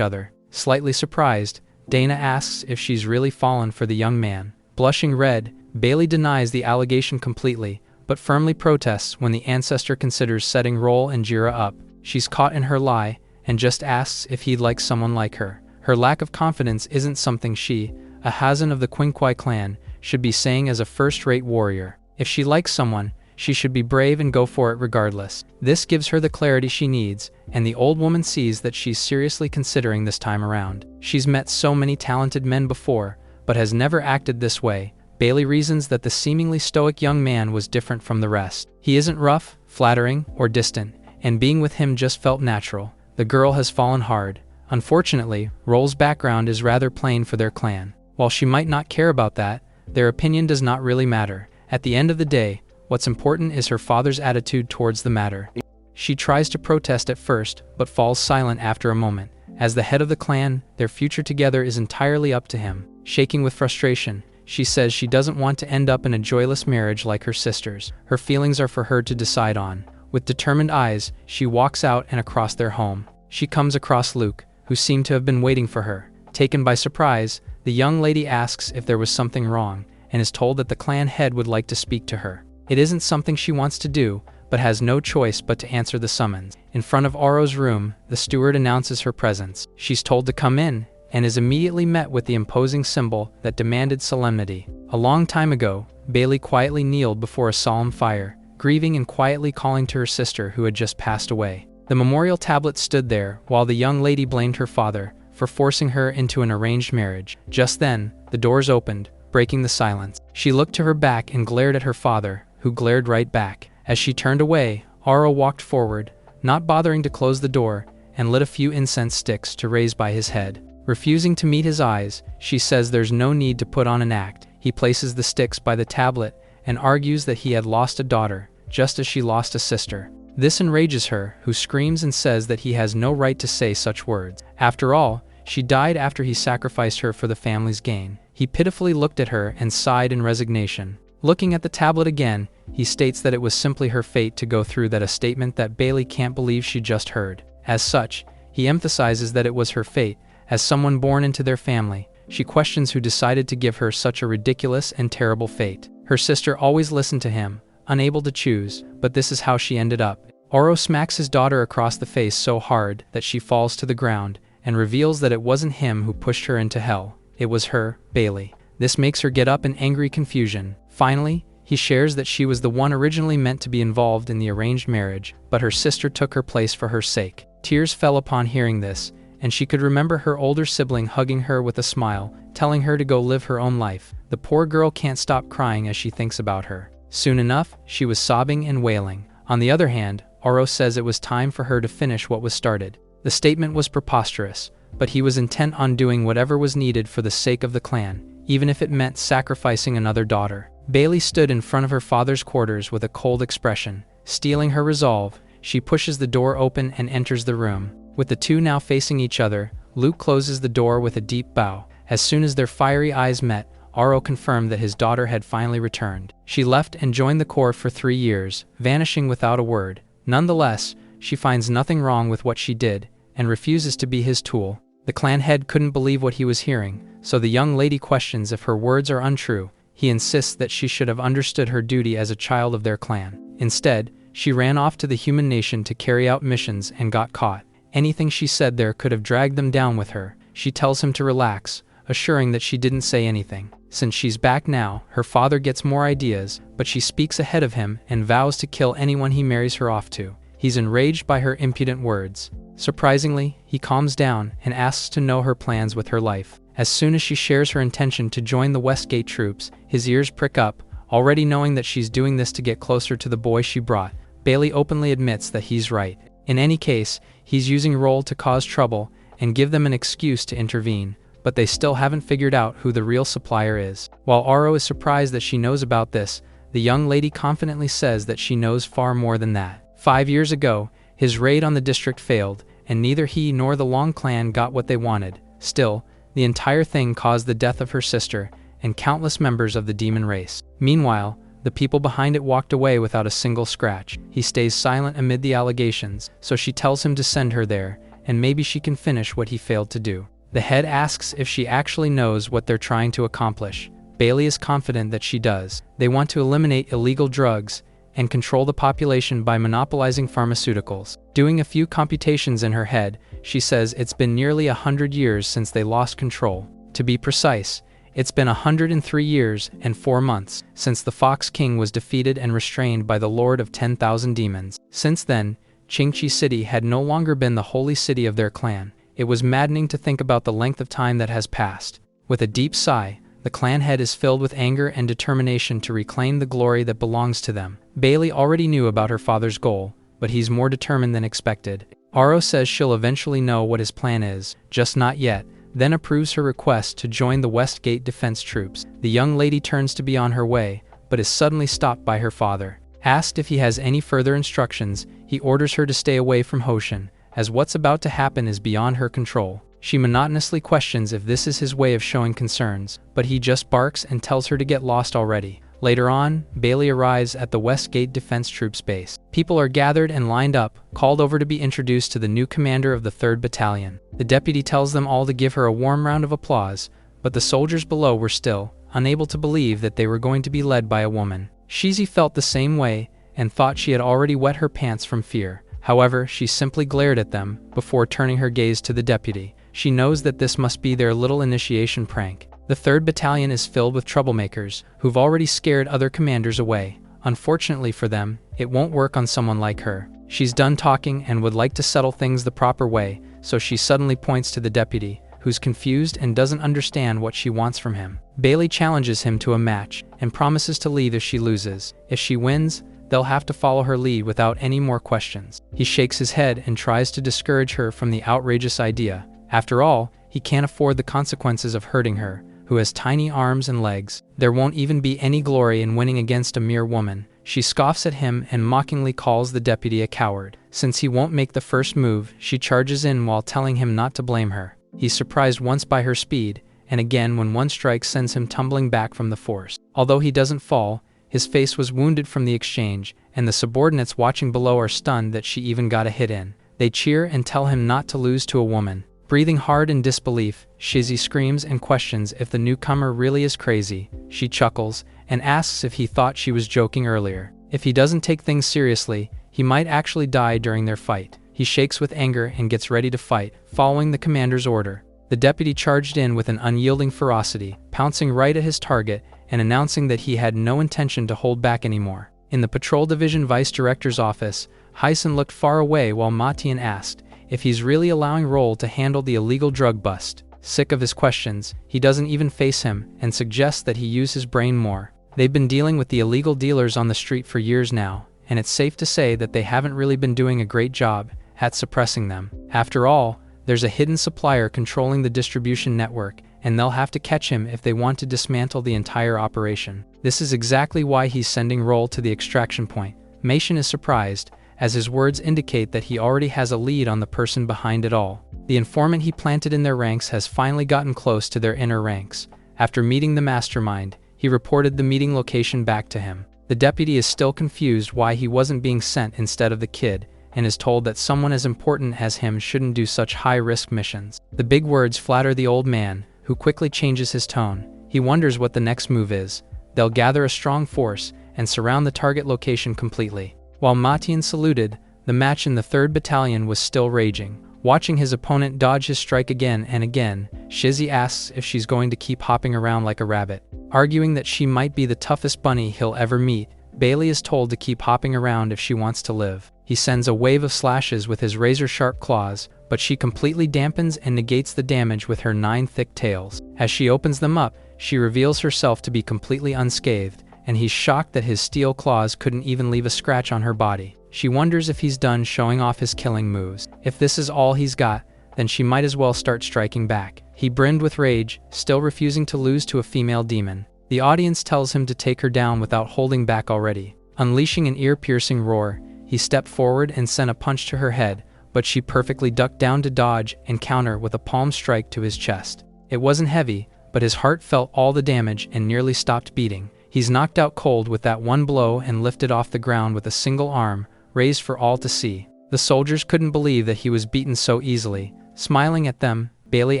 other. Slightly surprised, Dana asks if she's really fallen for the young man. Blushing red, Bailey denies the allegation completely, but firmly protests when the ancestor considers setting Roll and Jira up. She's caught in her lie and just asks if he'd like someone like her. Her lack of confidence isn't something she, a Hazan of the Qingqi clan, should be saying as a first-rate warrior. If she likes someone, she should be brave and go for it regardless. This gives her the clarity she needs, and the old woman sees that she's seriously considering this time around. She's met so many talented men before, but has never acted this way. Bailey reasons that the seemingly stoic young man was different from the rest. He isn't rough, flattering, or distant, and being with him just felt natural. The girl has fallen hard. Unfortunately, Roll's background is rather plain for their clan. While she might not care about that, their opinion does not really matter. At the end of the day, what's important is her father's attitude towards the matter. She tries to protest at first, but falls silent after a moment. As the head of the clan, their future together is entirely up to him. Shaking with frustration, she says she doesn't want to end up in a joyless marriage like her sisters. Her feelings are for her to decide on. With determined eyes, she walks out and across their home. She comes across Luke, who seemed to have been waiting for her. Taken by surprise, the young lady asks if there was something wrong, and is told that the clan head would like to speak to her. It isn't something she wants to do, but has no choice but to answer the summons. In front of Oro's room, the steward announces her presence. She's told to come in, and is immediately met with the imposing symbol that demanded solemnity. A long time ago, Bailey quietly kneeled before a solemn fire, grieving and quietly calling to her sister who had just passed away. The memorial tablet stood there while the young lady blamed her father for forcing her into an arranged marriage. Just then, the doors opened, breaking the silence. She looked to her back and glared at her father, who glared right back. As she turned away, Oro walked forward, not bothering to close the door, and lit a few incense sticks to raise by his head. Refusing to meet his eyes, she says there's no need to put on an act. He places the sticks by the tablet and argues that he had lost a daughter, just as she lost a sister. This enrages her, who screams and says that he has no right to say such words. After all, she died after he sacrificed her for the family's gain. He pitifully looked at her and sighed in resignation. Looking at the tablet again, he states that it was simply her fate to go through that, a statement that Bailey can't believe she just heard. As such, he emphasizes that it was her fate, as someone born into their family. She questions who decided to give her such a ridiculous and terrible fate. Her sister always listened to him, unable to choose, but this is how she ended up. Oro smacks his daughter across the face so hard that she falls to the ground, and reveals that it wasn't him who pushed her into hell. It was her, Bailey. This makes her get up in angry confusion. Finally, he shares that she was the one originally meant to be involved in the arranged marriage, but her sister took her place for her sake. Tears fell upon hearing this, and she could remember her older sibling hugging her with a smile, telling her to go live her own life. The poor girl can't stop crying as she thinks about her. Soon enough, she was sobbing and wailing. On the other hand, Oro says it was time for her to finish what was started. The statement was preposterous, but he was intent on doing whatever was needed for the sake of the clan, even if it meant sacrificing another daughter. Bailey stood in front of her father's quarters with a cold expression. Steeling her resolve, she pushes the door open and enters the room. With the two now facing each other, Luke closes the door with a deep bow. As soon as their fiery eyes met, Oro confirmed that his daughter had finally returned. She left and joined the court for 3 years, vanishing without a word. Nonetheless, she finds nothing wrong with what she did, and refuses to be his tool. The clan head couldn't believe what he was hearing, so the young lady questions if her words are untrue. He insists that she should have understood her duty as a child of their clan. Instead, she ran off to the human nation to carry out missions and got caught. Anything she said there could have dragged them down with her. She tells him to relax, assuring that she didn't say anything. Since she's back now, her father gets more ideas, but she speaks ahead of him and vows to kill anyone he marries her off to. He's enraged by her impudent words. Surprisingly, he calms down and asks to know her plans with her life. As soon as she shares her intention to join the Westgate troops, his ears prick up, already knowing that she's doing this to get closer to the boy she brought. Bailey openly admits that he's right. In any case, he's using Roll to cause trouble and give them an excuse to intervene, but they still haven't figured out who the real supplier is. While Aro is surprised that she knows about this, the young lady confidently says that she knows far more than that. 5 years ago, his raid on the district failed, and neither he nor the Long clan got what they wanted. Still, the entire thing caused the death of her sister and countless members of the demon race. Meanwhile, the people behind it walked away without a single scratch. He stays silent amid the allegations, so she tells him to send her there, and maybe she can finish what he failed to do. The head asks if she actually knows what they're trying to accomplish. Bailey is confident that she does. They want to eliminate illegal drugs and control the population by monopolizing pharmaceuticals. Doing a few computations in her head, she says it's been nearly 100 years since they lost control. To be precise, it's been 103 years and 4 months since the Fox King was defeated and restrained by the Lord of 10,000 Demons. Since then, Qingqi City had no longer been the holy city of their clan. It was maddening to think about the length of time that has passed. With a deep sigh, the clan head is filled with anger and determination to reclaim the glory that belongs to them. Bailey already knew about her father's goal, but he's more determined than expected. Aro says she'll eventually know what his plan is, just not yet, then approves her request to join the West Gate defense troops. The young lady turns to be on her way, but is suddenly stopped by her father. Asked if he has any further instructions, he orders her to stay away from Hoshin, as what's about to happen is beyond her control. She monotonously questions if this is his way of showing concerns, but he just barks and tells her to get lost already. Later on, Bailey arrives at the West Gate Defense Troops base. People are gathered and lined up, called over to be introduced to the new commander of the 3rd Battalion. The deputy tells them all to give her a warm round of applause, but the soldiers below were still unable to believe that they were going to be led by a woman. Shizi felt the same way and thought she had already wet her pants from fear. However, she simply glared at them before turning her gaze to the deputy. She knows that this must be their little initiation prank. The 3rd Battalion is filled with troublemakers who've already scared other commanders away. Unfortunately for them, it won't work on someone like her. She's done talking and would like to settle things the proper way, so she suddenly points to the deputy, who's confused and doesn't understand what she wants from him. Bailey challenges him to a match and promises to leave if she loses. If she wins, they'll have to follow her lead without any more questions. He shakes his head and tries to discourage her from the outrageous idea. After all, he can't afford the consequences of hurting her, who has tiny arms and legs. There won't even be any glory in winning against a mere woman. She scoffs at him and mockingly calls the deputy a coward. Since he won't make the first move, she charges in while telling him not to blame her. He's surprised once by her speed, and again when one strike sends him tumbling back from the force. Although he doesn't fall, his face was wounded from the exchange, and the subordinates watching below are stunned that she even got a hit in. They cheer and tell him not to lose to a woman. Breathing hard in disbelief, Shizi screams and questions if the newcomer really is crazy. She chuckles and asks if he thought she was joking earlier. If he doesn't take things seriously, he might actually die during their fight. He shakes with anger and gets ready to fight, following the commander's order. The deputy charged in with an unyielding ferocity, pouncing right at his target and announcing that he had no intention to hold back anymore. In the patrol division vice director's office, Hyson looked far away while Matian asked if he's really allowing Roll to handle the illegal drug bust. Sick of his questions, he doesn't even face him and suggests that he use his brain more. They've been dealing with the illegal dealers on the street for years now, and it's safe to say that they haven't really been doing a great job at suppressing them. After all, there's a hidden supplier controlling the distribution network, and they'll have to catch him if they want to dismantle the entire operation. This is exactly why he's sending Roll to the extraction point. Machen is surprised, as his words indicate that he already has a lead on the person behind it all. The informant he planted in their ranks has finally gotten close to their inner ranks. After meeting the mastermind, he reported the meeting location back to him. The deputy is still confused why he wasn't being sent instead of the kid, and is told that someone as important as him shouldn't do such high-risk missions. The big words flatter the old man, who quickly changes his tone. He wonders what the next move is. They'll gather a strong force and surround the target location completely. While Matian saluted, the match in the 3rd Battalion was still raging. Watching his opponent dodge his strike again and again, Shizi asks if she's going to keep hopping around like a rabbit. Arguing that she might be the toughest bunny he'll ever meet, Bailey is told to keep hopping around if she wants to live. He sends a wave of slashes with his razor-sharp claws, but she completely dampens and negates the damage with her 9 thick tails. As she opens them up, she reveals herself to be completely unscathed, and he's shocked that his steel claws couldn't even leave a scratch on her body. She wonders if he's done showing off his killing moves. If this is all he's got, then she might as well start striking back. He brimmed with rage, still refusing to lose to a female demon. The audience tells him to take her down without holding back already. Unleashing an ear-piercing roar, he stepped forward and sent a punch to her head, but she perfectly ducked down to dodge and counter with a palm strike to his chest. It wasn't heavy, but his heart felt all the damage and nearly stopped beating. He's knocked out cold with that one blow and lifted off the ground with a single arm, raised for all to see. The soldiers couldn't believe that he was beaten so easily. Smiling at them, Bailey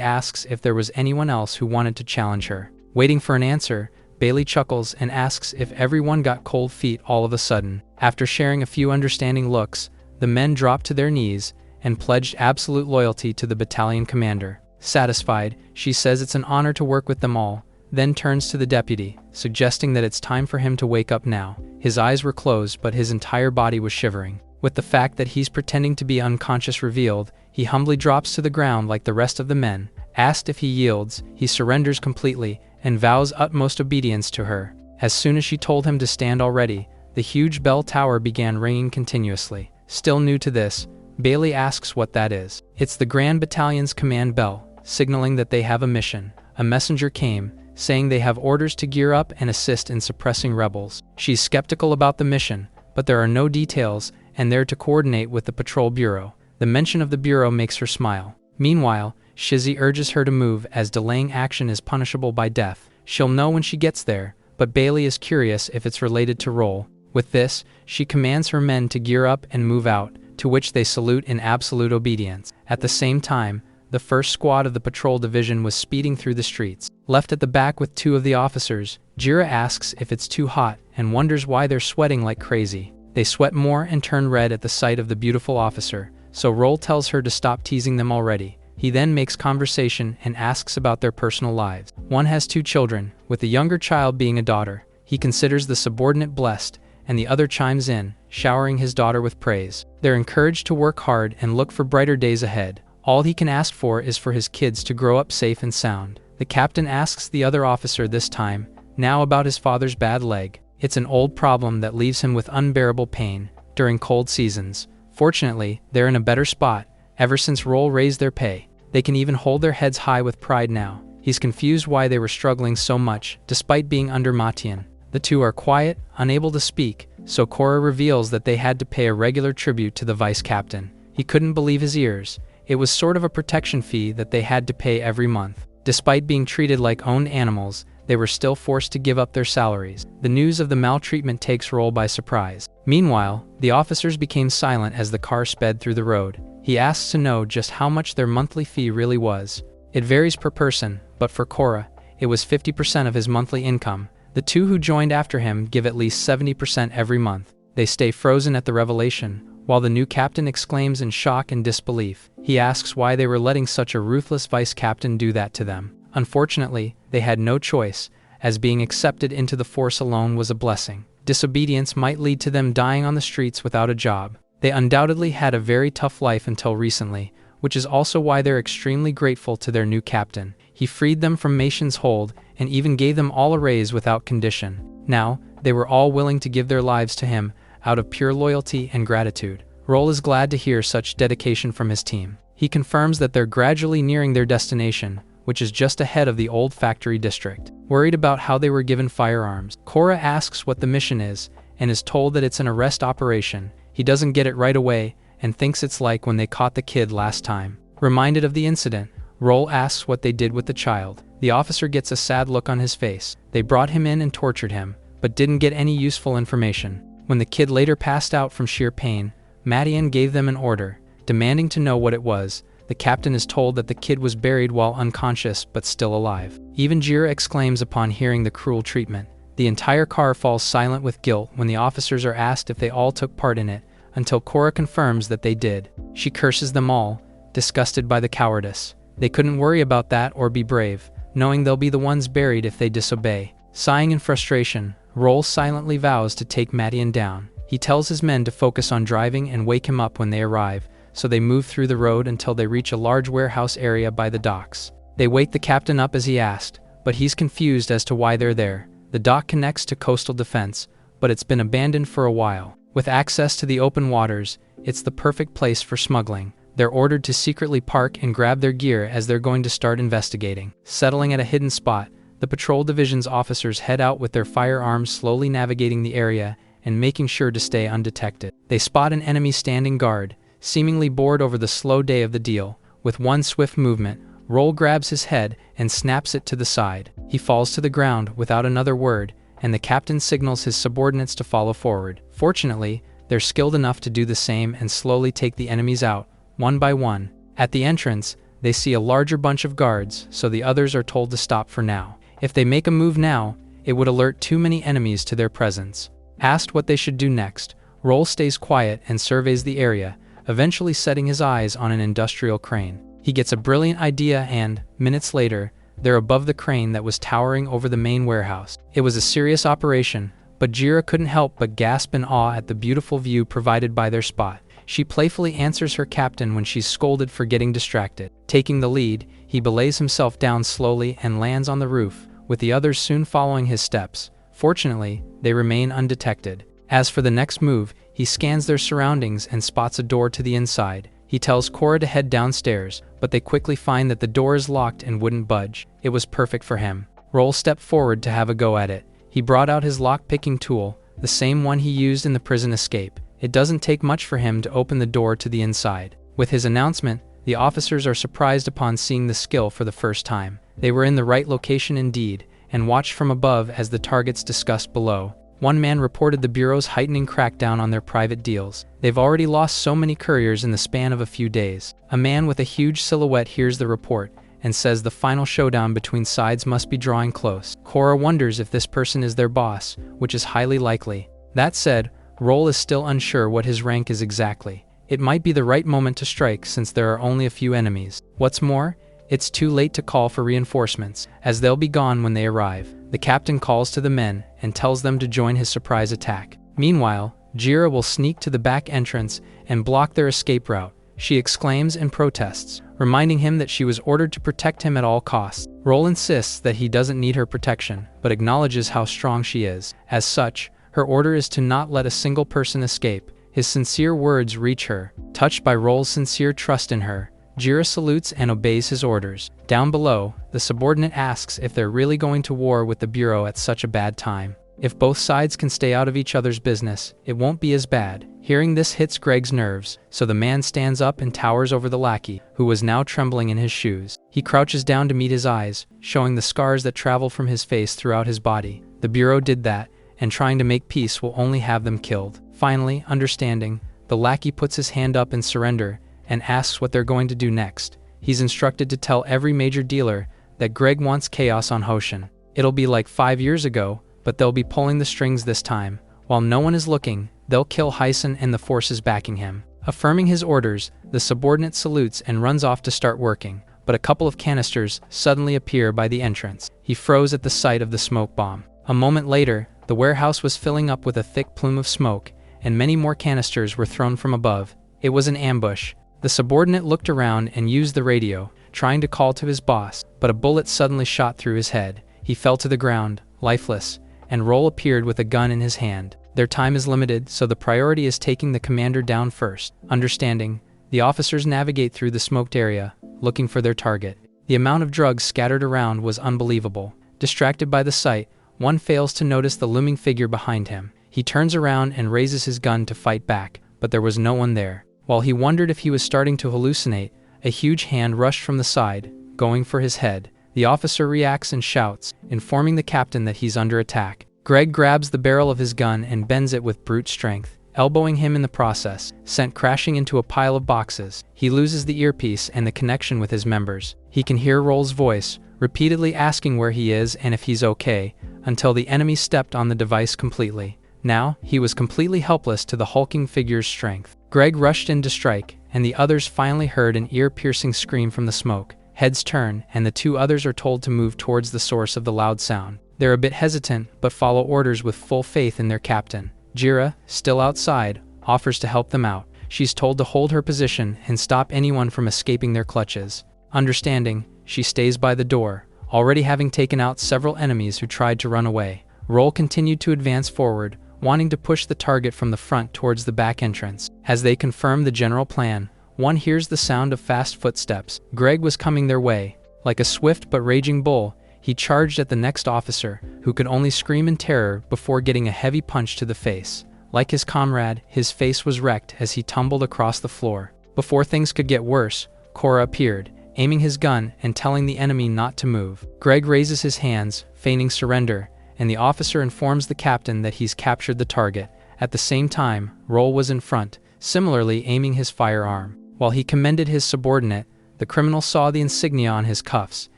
asks if there was anyone else who wanted to challenge her. Waiting for an answer, Bailey chuckles and asks if everyone got cold feet all of a sudden. After sharing a few understanding looks, the men dropped to their knees and pledged absolute loyalty to the battalion commander. Satisfied, she says it's an honor to work with them all, then turns to the deputy, suggesting that it's time for him to wake up now. His eyes were closed, but his entire body was shivering. With the fact that he's pretending to be unconscious revealed, he humbly drops to the ground like the rest of the men. Asked if he yields, he surrenders completely and vows utmost obedience to her. As soon as she told him to stand already, the huge bell tower began ringing continuously. Still new to this, Bailey asks what that is. It's the Grand Battalion's command bell, signaling that they have a mission. A messenger came, saying they have orders to gear up and assist in suppressing rebels. She's skeptical about the mission, but there are no details, and they're to coordinate with the patrol bureau. The mention of the bureau makes her smile. Meanwhile, Shizzy urges her to move as delaying action is punishable by death. She'll know when she gets there, but Bailey is curious if it's related to role. With this, she commands her men to gear up and move out, to which they salute in absolute obedience. At the same time, the first squad of the patrol division was speeding through the streets. Left at the back with two of the officers, Jira asks if it's too hot and wonders why they're sweating like crazy. They sweat more and turn red at the sight of the beautiful officer, so Roll tells her to stop teasing them already. He then makes conversation and asks about their personal lives. One has 2 children, with the younger child being a daughter. He considers the subordinate blessed, and the other chimes in, showering his daughter with praise. They're encouraged to work hard and look for brighter days ahead. All he can ask for is for his kids to grow up safe and sound. The captain asks the other officer this time, now about his father's bad leg. It's an old problem that leaves him with unbearable pain during cold seasons. Fortunately, they're in a better spot. Ever since Roll raised their pay, they can even hold their heads high with pride now. He's confused why they were struggling so much, despite being under Matian. The two are quiet, unable to speak, so Cora reveals that they had to pay a regular tribute to the vice captain. He couldn't believe his ears. It was sort of a protection fee that they had to pay every month. Despite being treated like owned animals, they were still forced to give up their salaries. The news of the maltreatment takes Roll by surprise. Meanwhile, the officers became silent as the car sped through the road. He asks to know just how much their monthly fee really was. It varies per person, but for Cora, it was 50% of his monthly income. The two who joined after him give at least 70% every month. They stay frozen at the revelation, while the new captain exclaims in shock and disbelief. He asks why they were letting such a ruthless vice captain do that to them. Unfortunately, they had no choice, as being accepted into the force alone was a blessing. Disobedience might lead to them dying on the streets without a job. They undoubtedly had a very tough life until recently, which is also why they're extremely grateful to their new captain. He freed them from Mation's hold and even gave them all a raise without condition. Now, they were all willing to give their lives to him out of pure loyalty and gratitude. Roll is glad to hear such dedication from his team. He confirms that they're gradually nearing their destination, which is just ahead of the old factory district. Worried about how they were given firearms, Cora asks what the mission is and is told that it's an arrest operation. He doesn't get it right away and thinks it's like when they caught the kid last time. Reminded of the incident, Roll asks what they did with the child. The officer gets a sad look on his face. They brought him in and tortured him, but didn't get any useful information. When the kid later passed out from sheer pain, Madian gave them an order, demanding to know what it was. The captain is told that the kid was buried while unconscious but still alive. Even Jira exclaims upon hearing the cruel treatment. The entire car falls silent with guilt when the officers are asked if they all took part in it, until Cora confirms that they did. She curses them all, disgusted by the cowardice. They couldn't worry about that or be brave, knowing they'll be the ones buried if they disobey. Sighing in frustration, Roll silently vows to take Madian down. He tells his men to focus on driving and wake him up when they arrive, so they move through the road until they reach a large warehouse area by the docks. They wake the captain up as he asked, but he's confused as to why they're there. The dock connects to coastal defense, but it's been abandoned for a while. With access to the open waters, it's the perfect place for smuggling. They're ordered to secretly park and grab their gear as they're going to start investigating. Settling at a hidden spot, the patrol division's officers head out with their firearms, slowly navigating the area and making sure to stay undetected. They spot an enemy standing guard, seemingly bored over the slow day of the deal. With one swift movement, Roll grabs his head and snaps it to the side. He falls to the ground without another word, and the captain signals his subordinates to follow forward. Fortunately, they're skilled enough to do the same and slowly take the enemies out, one by one. At the entrance, they see a larger bunch of guards, so the others are told to stop for now. If they make a move now, it would alert too many enemies to their presence. Asked what they should do next, Roll stays quiet and surveys the area, eventually setting his eyes on an industrial crane. He gets a brilliant idea and, minutes later, they're above the crane that was towering over the main warehouse. It was a serious operation, but Jira couldn't help but gasp in awe at the beautiful view provided by their spot. She playfully answers her captain when she's scolded for getting distracted. Taking the lead, he belays himself down slowly and lands on the roof, with the others soon following his steps. Fortunately, they remain undetected. As for the next move, he scans their surroundings and spots a door to the inside. He tells Cora to head downstairs, but they quickly find that the door is locked and wouldn't budge. It was perfect for him. Roll stepped forward to have a go at it. He brought out his lock-picking tool, the same one he used in the prison escape. It doesn't take much for him to open the door to the inside. With his announcement, the officers are surprised upon seeing the skill for the first time. They were in the right location indeed, and watched from above as the targets discussed below. One man reported the Bureau's heightening crackdown on their private deals. They've already lost so many couriers in the span of a few days. A man with a huge silhouette hears the report and says the final showdown between sides must be drawing close. Cora wonders if this person is their boss, which is highly likely. That said, Roll is still unsure what his rank is exactly. It might be the right moment to strike since there are only a few enemies. What's more, it's too late to call for reinforcements, as they'll be gone when they arrive. The captain calls to the men and tells them to join his surprise attack. Meanwhile, Jira will sneak to the back entrance and block their escape route. She exclaims and protests, reminding him that she was ordered to protect him at all costs. Roll insists that he doesn't need her protection, but acknowledges how strong she is. As such, her order is to not let a single person escape. His sincere words reach her. Touched by Roll's sincere trust in her, Jira salutes and obeys his orders. Down below, the subordinate asks if they're really going to war with the Bureau at such a bad time. If both sides can stay out of each other's business, it won't be as bad. Hearing this hits Greg's nerves, so the man stands up and towers over the lackey, who was now trembling in his shoes. He crouches down to meet his eyes, showing the scars that travel from his face throughout his body. The Bureau did that, and trying to make peace will only have them killed. Finally, understanding, the lackey puts his hand up in surrender and asks what they're going to do next. He's instructed to tell every major dealer that Greg wants chaos on Hoshin. It'll be like 5 years ago, but they'll be pulling the strings this time. While no one is looking, they'll kill Hyson and the forces backing him. Affirming his orders, the subordinate salutes and runs off to start working, but a couple of canisters suddenly appear by the entrance. He froze at the sight of the smoke bomb. A moment later, the warehouse was filling up with a thick plume of smoke, and many more canisters were thrown from above. It was an ambush. The subordinate looked around and used the radio, trying to call to his boss, but a bullet suddenly shot through his head. He fell to the ground, lifeless, and Roll appeared with a gun in his hand. Their time is limited, so the priority is taking the commander down first. Understanding, the officers navigate through the smoked area, looking for their target. The amount of drugs scattered around was unbelievable. Distracted by the sight, one fails to notice the looming figure behind him. He turns around and raises his gun to fight back, but there was no one there. While he wondered if he was starting to hallucinate, a huge hand rushed from the side, going for his head. The officer reacts and shouts, informing the captain that he's under attack. Greg grabs the barrel of his gun and bends it with brute strength, elbowing him in the process, sent crashing into a pile of boxes. He loses the earpiece and the connection with his members. He can hear Roll's voice, repeatedly asking where he is and if he's okay, until the enemy stepped on the device completely. Now, he was completely helpless to the hulking figure's strength. Greg rushed in to strike, and the others finally heard an ear-piercing scream from the smoke. Heads turn, and the two others are told to move towards the source of the loud sound. They're a bit hesitant, but follow orders with full faith in their captain. Jira, still outside, offers to help them out. She's told to hold her position and stop anyone from escaping their clutches. Understanding, she stays by the door, already having taken out several enemies who tried to run away. Roll continued to advance forward, wanting to push the target from the front towards the back entrance. As they confirm the general plan, one hears the sound of fast footsteps. Greg was coming their way. Like a swift but raging bull, he charged at the next officer, who could only scream in terror before getting a heavy punch to the face. Like his comrade, his face was wrecked as he tumbled across the floor. Before things could get worse, Korra appeared, aiming his gun and telling the enemy not to move. Greg raises his hands, feigning surrender, and the officer informs the captain that he's captured the target. At the same time, Roll was in front, similarly aiming his firearm. While he commended his subordinate, the criminal saw the insignia on his cuffs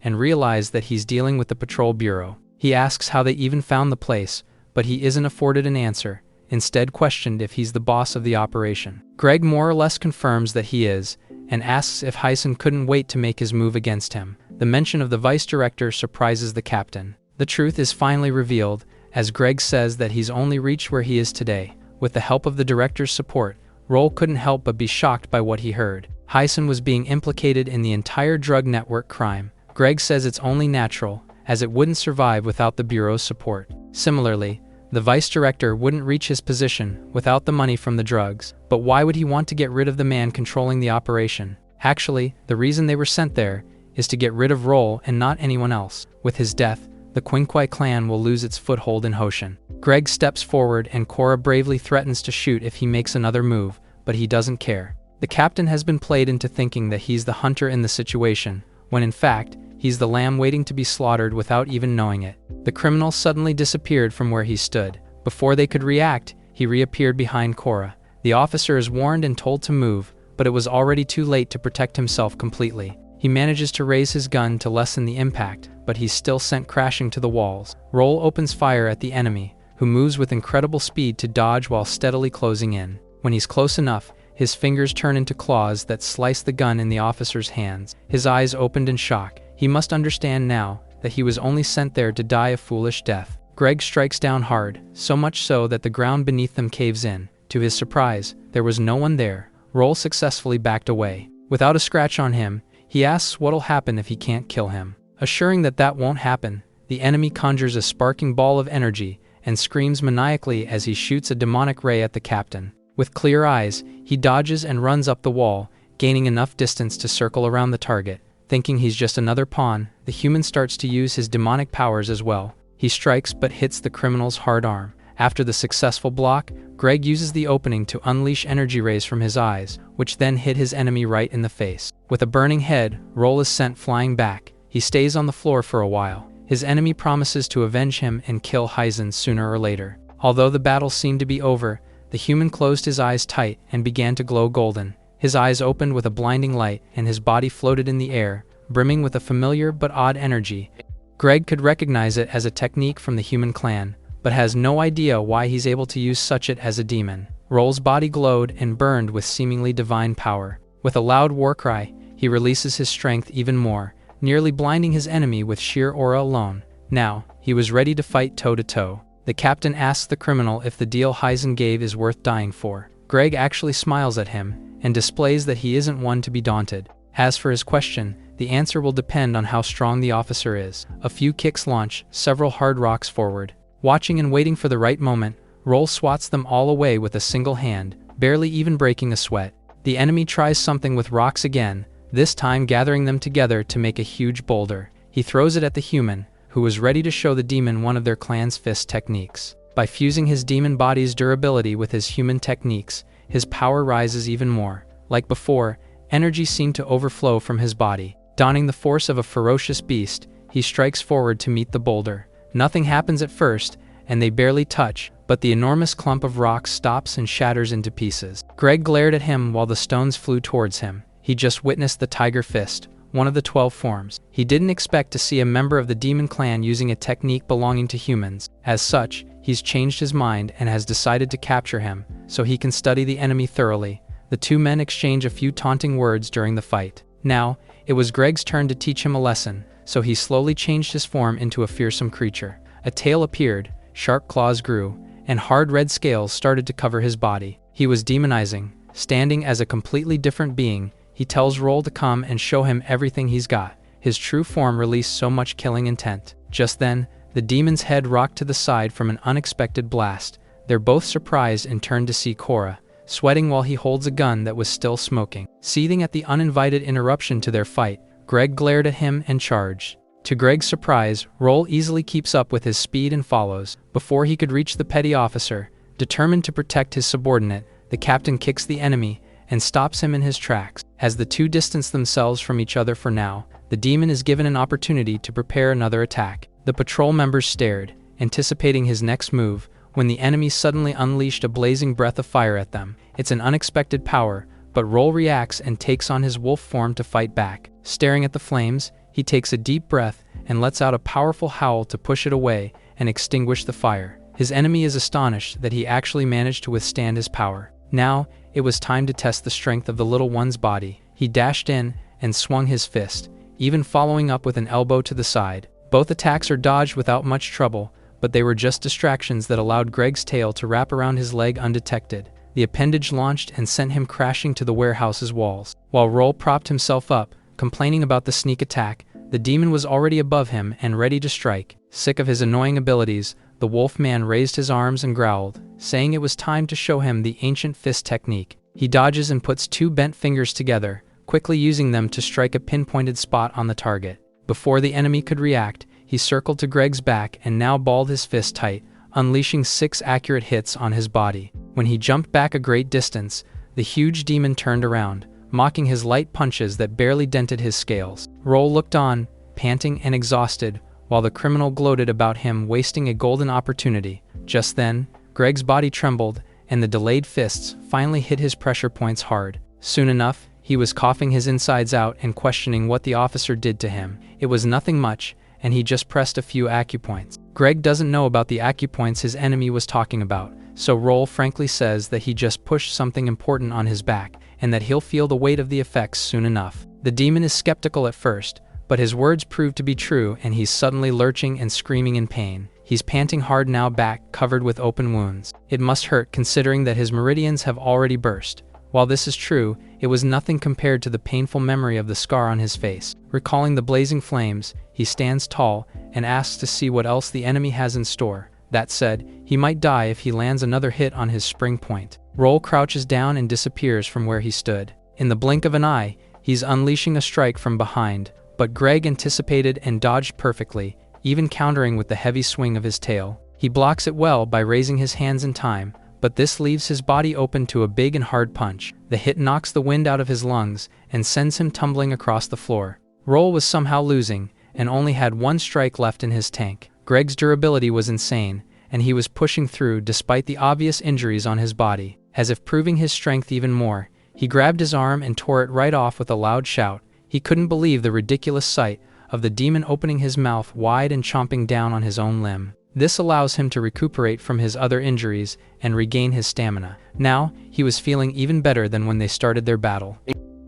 and realized that he's dealing with the patrol bureau. He asks how they even found the place, but he isn't afforded an answer, instead questioned if he's the boss of the operation. Greg more or less confirms that he is, and asks if Hyson couldn't wait to make his move against him. The mention of the vice director surprises the captain. The truth is finally revealed, as Greg says that he's only reached where he is today. With the help of the director's support, Roll couldn't help but be shocked by what he heard. Hyson was being implicated in the entire drug network crime. Greg says it's only natural, as it wouldn't survive without the Bureau's support. Similarly, the vice director wouldn't reach his position without the money from the drugs. But why would he want to get rid of the man controlling the operation? Actually, the reason they were sent there is to get rid of Roll and not anyone else. With his death, the Quinquai clan will lose its foothold in Hoshin. Greg steps forward and Korra bravely threatens to shoot if he makes another move, but he doesn't care. The captain has been played into thinking that he's the hunter in the situation, when in fact, he's the lamb waiting to be slaughtered without even knowing it. The criminal suddenly disappeared from where he stood. Before they could react, he reappeared behind Korra. The officer is warned and told to move, but it was already too late to protect himself completely. He manages to raise his gun to lessen the impact, but he's still sent crashing to the walls. Roll opens fire at the enemy, who moves with incredible speed to dodge while steadily closing in. When he's close enough, his fingers turn into claws that slice the gun in the officer's hands. His eyes opened in shock. He must understand now that he was only sent there to die a foolish death. Greg strikes down hard, so much so that the ground beneath them caves in. To his surprise, there was no one there. Roll successfully backed away. Without a scratch on him, he asks what'll happen if he can't kill him. Assuring that that won't happen, the enemy conjures a sparking ball of energy and screams maniacally as he shoots a demonic ray at the captain. With clear eyes, he dodges and runs up the wall, gaining enough distance to circle around the target. Thinking he's just another pawn, the human starts to use his demonic powers as well. He strikes but hits the criminal's hard arm. After the successful block, Greg uses the opening to unleash energy rays from his eyes, which then hit his enemy right in the face. With a burning head, Roll is sent flying back. He stays on the floor for a while. His enemy promises to avenge him and kill Hyson sooner or later. Although the battle seemed to be over, the human closed his eyes tight and began to glow golden. His eyes opened with a blinding light and his body floated in the air, brimming with a familiar but odd energy. Greg could recognize it as a technique from the human clan, but has no idea why he's able to use such it as a demon. Roll's body glowed and burned with seemingly divine power. With a loud war cry, he releases his strength even more, nearly blinding his enemy with sheer aura alone. Now, he was ready to fight toe-to-toe. The captain asks the criminal if the deal Hyson gave is worth dying for. Greg actually smiles at him and displays that he isn't one to be daunted. As for his question, the answer will depend on how strong the officer is. A few kicks launch several hard rocks forward. Watching and waiting for the right moment, Roll swats them all away with a single hand, barely even breaking a sweat. The enemy tries something with rocks again, this time gathering them together to make a huge boulder. He throws it at the human, who was ready to show the demon one of their clan's fist techniques. By fusing his demon body's durability with his human techniques, his power rises even more. Like before, energy seemed to overflow from his body. Donning the force of a ferocious beast, he strikes forward to meet the boulder. Nothing happens at first, and they barely touch, but the enormous clump of rocks stops and shatters into pieces. Greg glared at him while the stones flew towards him. He just witnessed the Tiger Fist, one of the 12 forms. He didn't expect to see a member of the demon clan using a technique belonging to humans. As such, he's changed his mind and has decided to capture him, so he can study the enemy thoroughly. The two men exchange a few taunting words during the fight. Now, it was Greg's turn to teach him a lesson, so he slowly changed his form into a fearsome creature. A tail appeared, sharp claws grew, and hard red scales started to cover his body. He was demonizing, standing as a completely different being. He tells Roll to come and show him everything he's got. His true form released so much killing intent. Just then, the demon's head rocked to the side from an unexpected blast. They're both surprised and turn to see Korra, sweating while he holds a gun that was still smoking. Seething at the uninvited interruption to their fight, Greg glared at him and charged. To Greg's surprise, Roll easily keeps up with his speed and follows. Before he could reach the petty officer, determined to protect his subordinate, the captain kicks the enemy and stops him in his tracks. As the two distance themselves from each other for now, the demon is given an opportunity to prepare another attack. The patrol members stared, anticipating his next move, when the enemy suddenly unleashed a blazing breath of fire at them. It's an unexpected power, but Roll reacts and takes on his wolf form to fight back. Staring at the flames, he takes a deep breath and lets out a powerful howl to push it away and extinguish the fire. His enemy is astonished that he actually managed to withstand his power. Now, it was time to test the strength of the little one's body. He dashed in and swung his fist, even following up with an elbow to the side. Both attacks are dodged without much trouble, but they were just distractions that allowed Greg's tail to wrap around his leg undetected. The appendage launched and sent him crashing to the warehouse's walls. While Roll propped himself up, complaining about the sneak attack, the demon was already above him and ready to strike. Sick of his annoying abilities, the wolf man raised his arms and growled, saying it was time to show him the ancient fist technique. He dodges and puts two bent fingers together, quickly using them to strike a pinpointed spot on the target. Before the enemy could react, he circled to Greg's back and now balled his fist tight, unleashing 6 accurate hits on his body. When he jumped back a great distance, the huge demon turned around, mocking his light punches that barely dented his scales. Roll looked on, panting and exhausted, while the criminal gloated about him wasting a golden opportunity. Just then, Greg's body trembled, and the delayed fists finally hit his pressure points hard. Soon enough, he was coughing his insides out and questioning what the officer did to him. It was nothing much, and he just pressed a few acupoints. Greg doesn't know about the acupoints his enemy was talking about, so Roll frankly says that he just pushed something important on his back, and that he'll feel the weight of the effects soon enough. The demon is skeptical at first, but his words prove to be true, and he's suddenly lurching and screaming in pain. He's panting hard now, back covered with open wounds. It must hurt considering that his meridians have already burst. While this is true, it was nothing compared to the painful memory of the scar on his face. Recalling the blazing flames, he stands tall and asks to see what else the enemy has in store. That said, he might die if he lands another hit on his spring point. Roll crouches down and disappears from where he stood. In the blink of an eye, he's unleashing a strike from behind, but Greg anticipated and dodged perfectly, even countering with the heavy swing of his tail. He blocks it well by raising his hands in time, but this leaves his body open to a big and hard punch. The hit knocks the wind out of his lungs and sends him tumbling across the floor. Roll was somehow losing, and only had one strike left in his tank. Greg's durability was insane, and he was pushing through despite the obvious injuries on his body. As if proving his strength even more, he grabbed his arm and tore it right off with a loud shout. He couldn't believe the ridiculous sight of the demon opening his mouth wide and chomping down on his own limb. This allows him to recuperate from his other injuries and regain his stamina. Now, he was feeling even better than when they started their battle.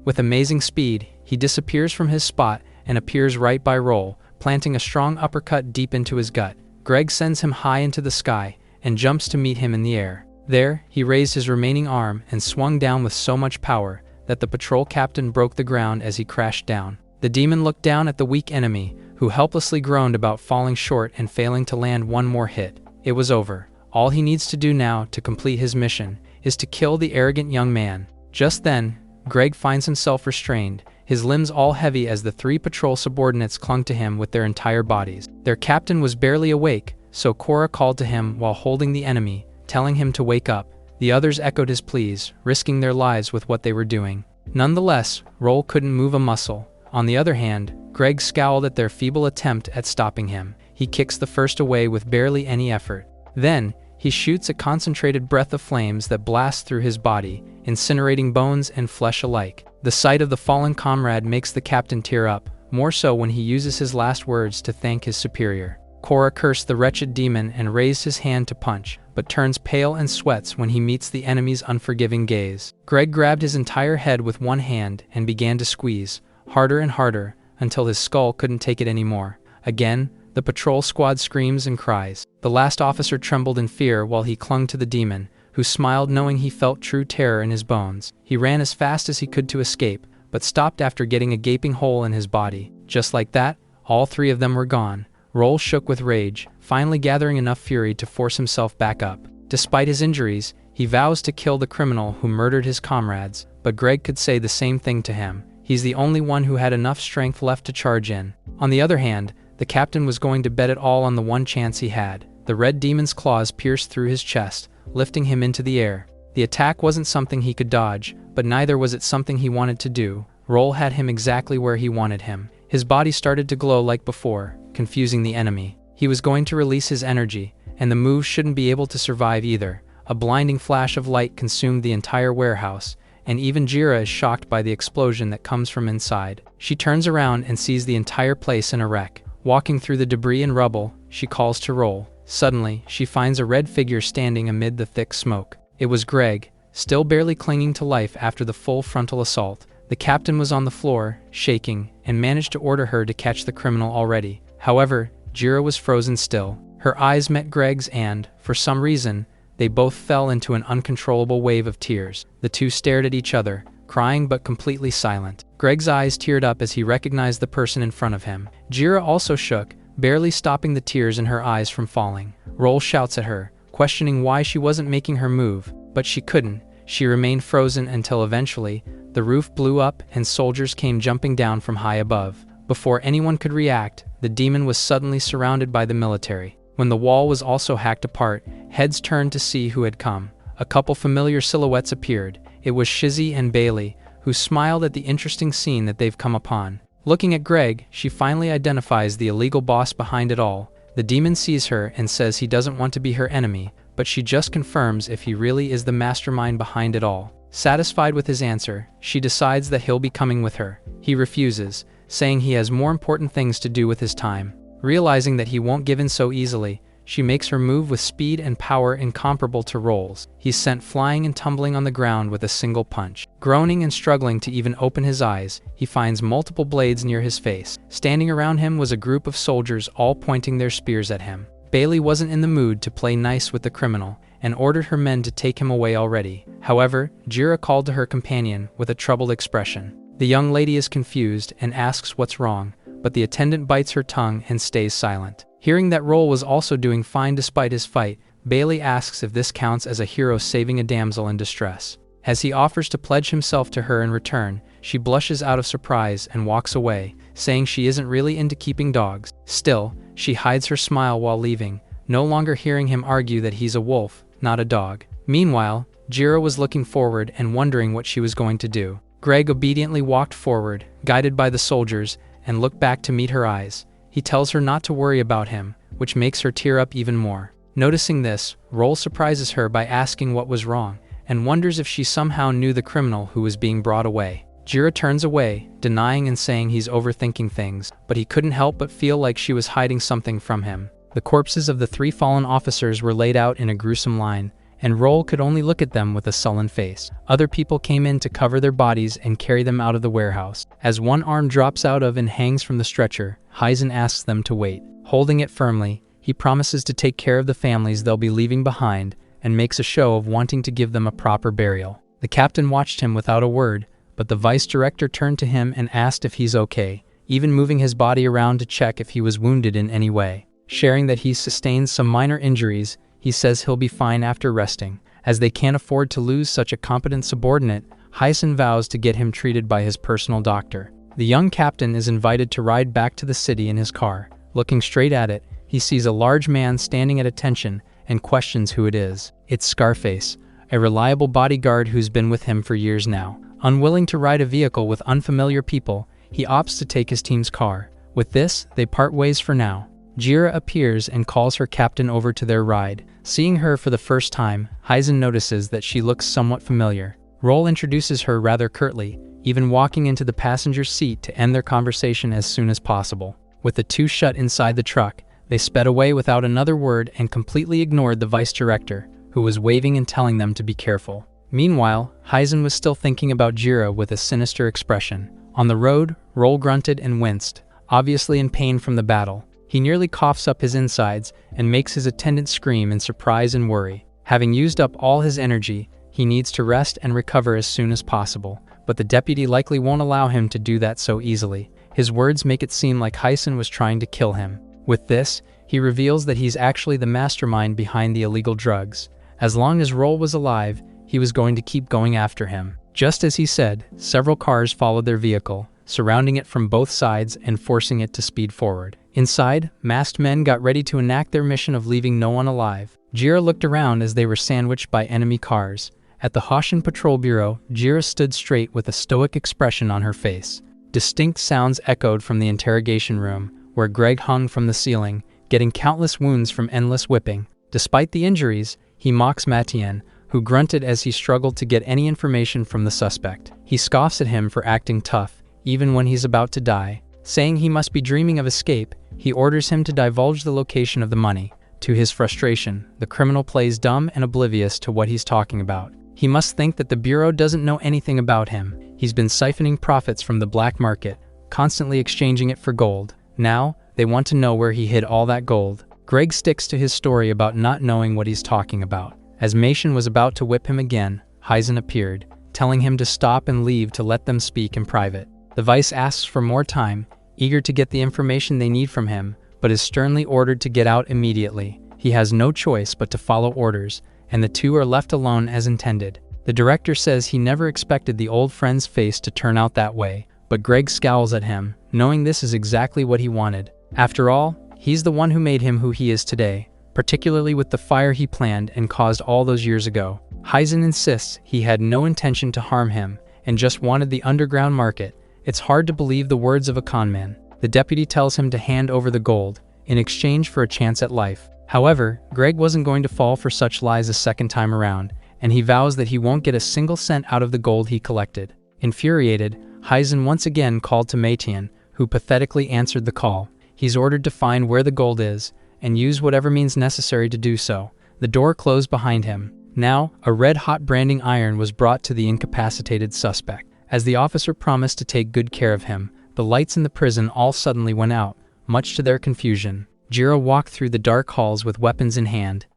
With amazing speed, he disappears from his spot and appears right by Roll, planting a strong uppercut deep into his gut. Greg sends him high into the sky and jumps to meet him in the air. There, he raised his remaining arm and swung down with so much power that the patrol captain broke the ground as he crashed down. The demon looked down at the weak enemy, who helplessly groaned about falling short and failing to land one more hit. It was over. All he needs to do now to complete his mission is to kill the arrogant young man. Just then, Greg finds himself restrained, his limbs all heavy as the 3 patrol subordinates clung to him with their entire bodies. Their captain was barely awake, so Korra called to him while holding the enemy, telling him to wake up. The others echoed his pleas, risking their lives with what they were doing. Nonetheless, Roll couldn't move a muscle. On the other hand, Greg scowled at their feeble attempt at stopping him. He kicks the first away with barely any effort. Then, he shoots a concentrated breath of flames that blasts through his body, incinerating bones and flesh alike. The sight of the fallen comrade makes the captain tear up, more so when he uses his last words to thank his superior. Korra cursed the wretched demon and raised his hand to punch, but turns pale and sweats when he meets the enemy's unforgiving gaze. Greg grabbed his entire head with one hand and began to squeeze, harder and harder, until his skull couldn't take it anymore. Again, the patrol squad screams and cries. The last officer trembled in fear while he clung to the demon, who smiled knowing he felt true terror in his bones. He ran as fast as he could to escape, but stopped after getting a gaping hole in his body. Just like that, all 3 of them were gone. Roll shook with rage, finally gathering enough fury to force himself back up. Despite his injuries, he vows to kill the criminal who murdered his comrades, but Greg could say the same thing to him. He's the only one who had enough strength left to charge in. On the other hand, the captain was going to bet it all on the one chance he had. The red demon's claws pierced through his chest, lifting him into the air. The attack wasn't something he could dodge, but neither was it something he wanted to do. Roll had him exactly where he wanted him. His body started to glow like before, confusing the enemy. He was going to release his energy, and the move shouldn't be able to survive either. A blinding flash of light consumed the entire warehouse, and even Jira is shocked by the explosion that comes from inside. She turns around and sees the entire place in a wreck. Walking through the debris and rubble, she calls to Roll. Suddenly, she finds a red figure standing amid the thick smoke. It was Greg, still barely clinging to life after the full frontal assault. The captain was on the floor, shaking, and managed to order her to catch the criminal already. However, Jira was frozen still. Her eyes met Greg's and, for some reason, they both fell into an uncontrollable wave of tears. The two stared at each other, crying but completely silent. Greg's eyes teared up as he recognized the person in front of him. Jira also shook, barely stopping the tears in her eyes from falling. Roll shouts at her, questioning why she wasn't making her move, but she couldn't. She remained frozen until eventually, the roof blew up and soldiers came jumping down from high above. Before anyone could react, the demon was suddenly surrounded by the military. When the wall was also hacked apart, heads turned to see who had come. A couple familiar silhouettes appeared. It was Shizzy and Bailey, who smiled at the interesting scene that they've come upon. Looking at Greg, she finally identifies the illegal boss behind it all. The demon sees her and says he doesn't want to be her enemy, but she just confirms if he really is the mastermind behind it all. Satisfied with his answer, she decides that he'll be coming with her. He refuses, saying he has more important things to do with his time. Realizing that he won't give in so easily, she makes her move with speed and power incomparable to Roll's. He's sent flying and tumbling on the ground with a single punch. Groaning and struggling to even open his eyes, he finds multiple blades near his face. Standing around him was a group of soldiers all pointing their spears at him. Bailey wasn't in the mood to play nice with the criminal, and ordered her men to take him away already. However, Jira called to her companion with a troubled expression. The young lady is confused and asks what's wrong, but the attendant bites her tongue and stays silent. Hearing that Roll was also doing fine despite his fight, Bailey asks if this counts as a hero saving a damsel in distress. As he offers to pledge himself to her in return, she blushes out of surprise and walks away, saying she isn't really into keeping dogs. Still, she hides her smile while leaving, no longer hearing him argue that he's a wolf, not a dog. Meanwhile, Jira was looking forward and wondering what she was going to do. Greg obediently walked forward, guided by the soldiers, and looked back to meet her eyes. He tells her not to worry about him, which makes her tear up even more. Noticing this, Roll surprises her by asking what was wrong, and wonders if she somehow knew the criminal who was being brought away. Jira turns away, denying and saying he's overthinking things, but he couldn't help but feel like she was hiding something from him. The corpses of the 3 fallen officers were laid out in a gruesome line, and Roll could only look at them with a sullen face. Other people came in to cover their bodies and carry them out of the warehouse. As one arm drops out of and hangs from the stretcher, Heisen asks them to wait. Holding it firmly, he promises to take care of the families they'll be leaving behind and makes a show of wanting to give them a proper burial. The captain watched him without a word, but the vice director turned to him and asked if he's okay, even moving his body around to check if he was wounded in any way. Sharing that he's sustained some minor injuries, he says he'll be fine after resting. As they can't afford to lose such a competent subordinate, Heisen vows to get him treated by his personal doctor. The young captain is invited to ride back to the city in his car. Looking straight at it, he sees a large man standing at attention and questions who it is. It's Scarface, a reliable bodyguard who's been with him for years now. Unwilling to ride a vehicle with unfamiliar people, he opts to take his team's car. With this, they part ways for now. Jira appears and calls her captain over to their ride. Seeing her for the first time, Heisen notices that she looks somewhat familiar. Roll introduces her rather curtly, even walking into the passenger seat to end their conversation as soon as possible. With the two shut inside the truck, they sped away without another word and completely ignored the vice director, who was waving and telling them to be careful. Meanwhile, Heisen was still thinking about Jira with a sinister expression. On the road, Roll grunted and winced, obviously in pain from the battle. He nearly coughs up his insides and makes his attendant scream in surprise and worry. Having used up all his energy, he needs to rest and recover as soon as possible, but the deputy likely won't allow him to do that so easily. His words make it seem like Heisen was trying to kill him. With this, he reveals that he's actually the mastermind behind the illegal drugs. As long as Roll was alive, he was going to keep going after him. Just as he said, several cars followed their vehicle, surrounding it from both sides and forcing it to speed forward. Inside, masked men got ready to enact their mission of leaving no one alive. Jira looked around as they were sandwiched by enemy cars. At the Hoshin Patrol Bureau, Jira stood straight with a stoic expression on her face. Distinct sounds echoed from the interrogation room, where Greg hung from the ceiling, getting countless wounds from endless whipping. Despite the injuries, he mocks Matien, who grunted as he struggled to get any information from the suspect. He scoffs at him for acting tough, even when he's about to die. Saying he must be dreaming of escape, he orders him to divulge the location of the money. To his frustration, the criminal plays dumb and oblivious to what he's talking about. He must think that the Bureau doesn't know anything about him. He's been siphoning profits from the black market, constantly exchanging it for gold. Now, they want to know where he hid all that gold. Greg sticks to his story about not knowing what he's talking about. As Machen was about to whip him again, Heisen appeared, telling him to stop and leave to let them speak in private. The Vice asks for more time, eager to get the information they need from him, but is sternly ordered to get out immediately. He has no choice but to follow orders, and the two are left alone as intended. The director says he never expected the old friend's face to turn out that way, but Greg scowls at him, knowing this is exactly what he wanted. After all, he's the one who made him who he is today, particularly with the fire he planned and caused all those years ago. Heisen insists he had no intention to harm him, and just wanted the underground market. It's hard to believe the words of a conman. The deputy tells him to hand over the gold, in exchange for a chance at life. However, Greg wasn't going to fall for such lies a second time around, and he vows that he won't get a single cent out of the gold he collected. Infuriated, Heisen once again called to Matien, who pathetically answered the call. He's ordered to find where the gold is, and use whatever means necessary to do so. The door closed behind him. Now, a red-hot branding iron was brought to the incapacitated suspect. As the officer promised to take good care of him, the lights in the prison all suddenly went out, much to their confusion. Jiro walked through the dark halls with weapons in hand.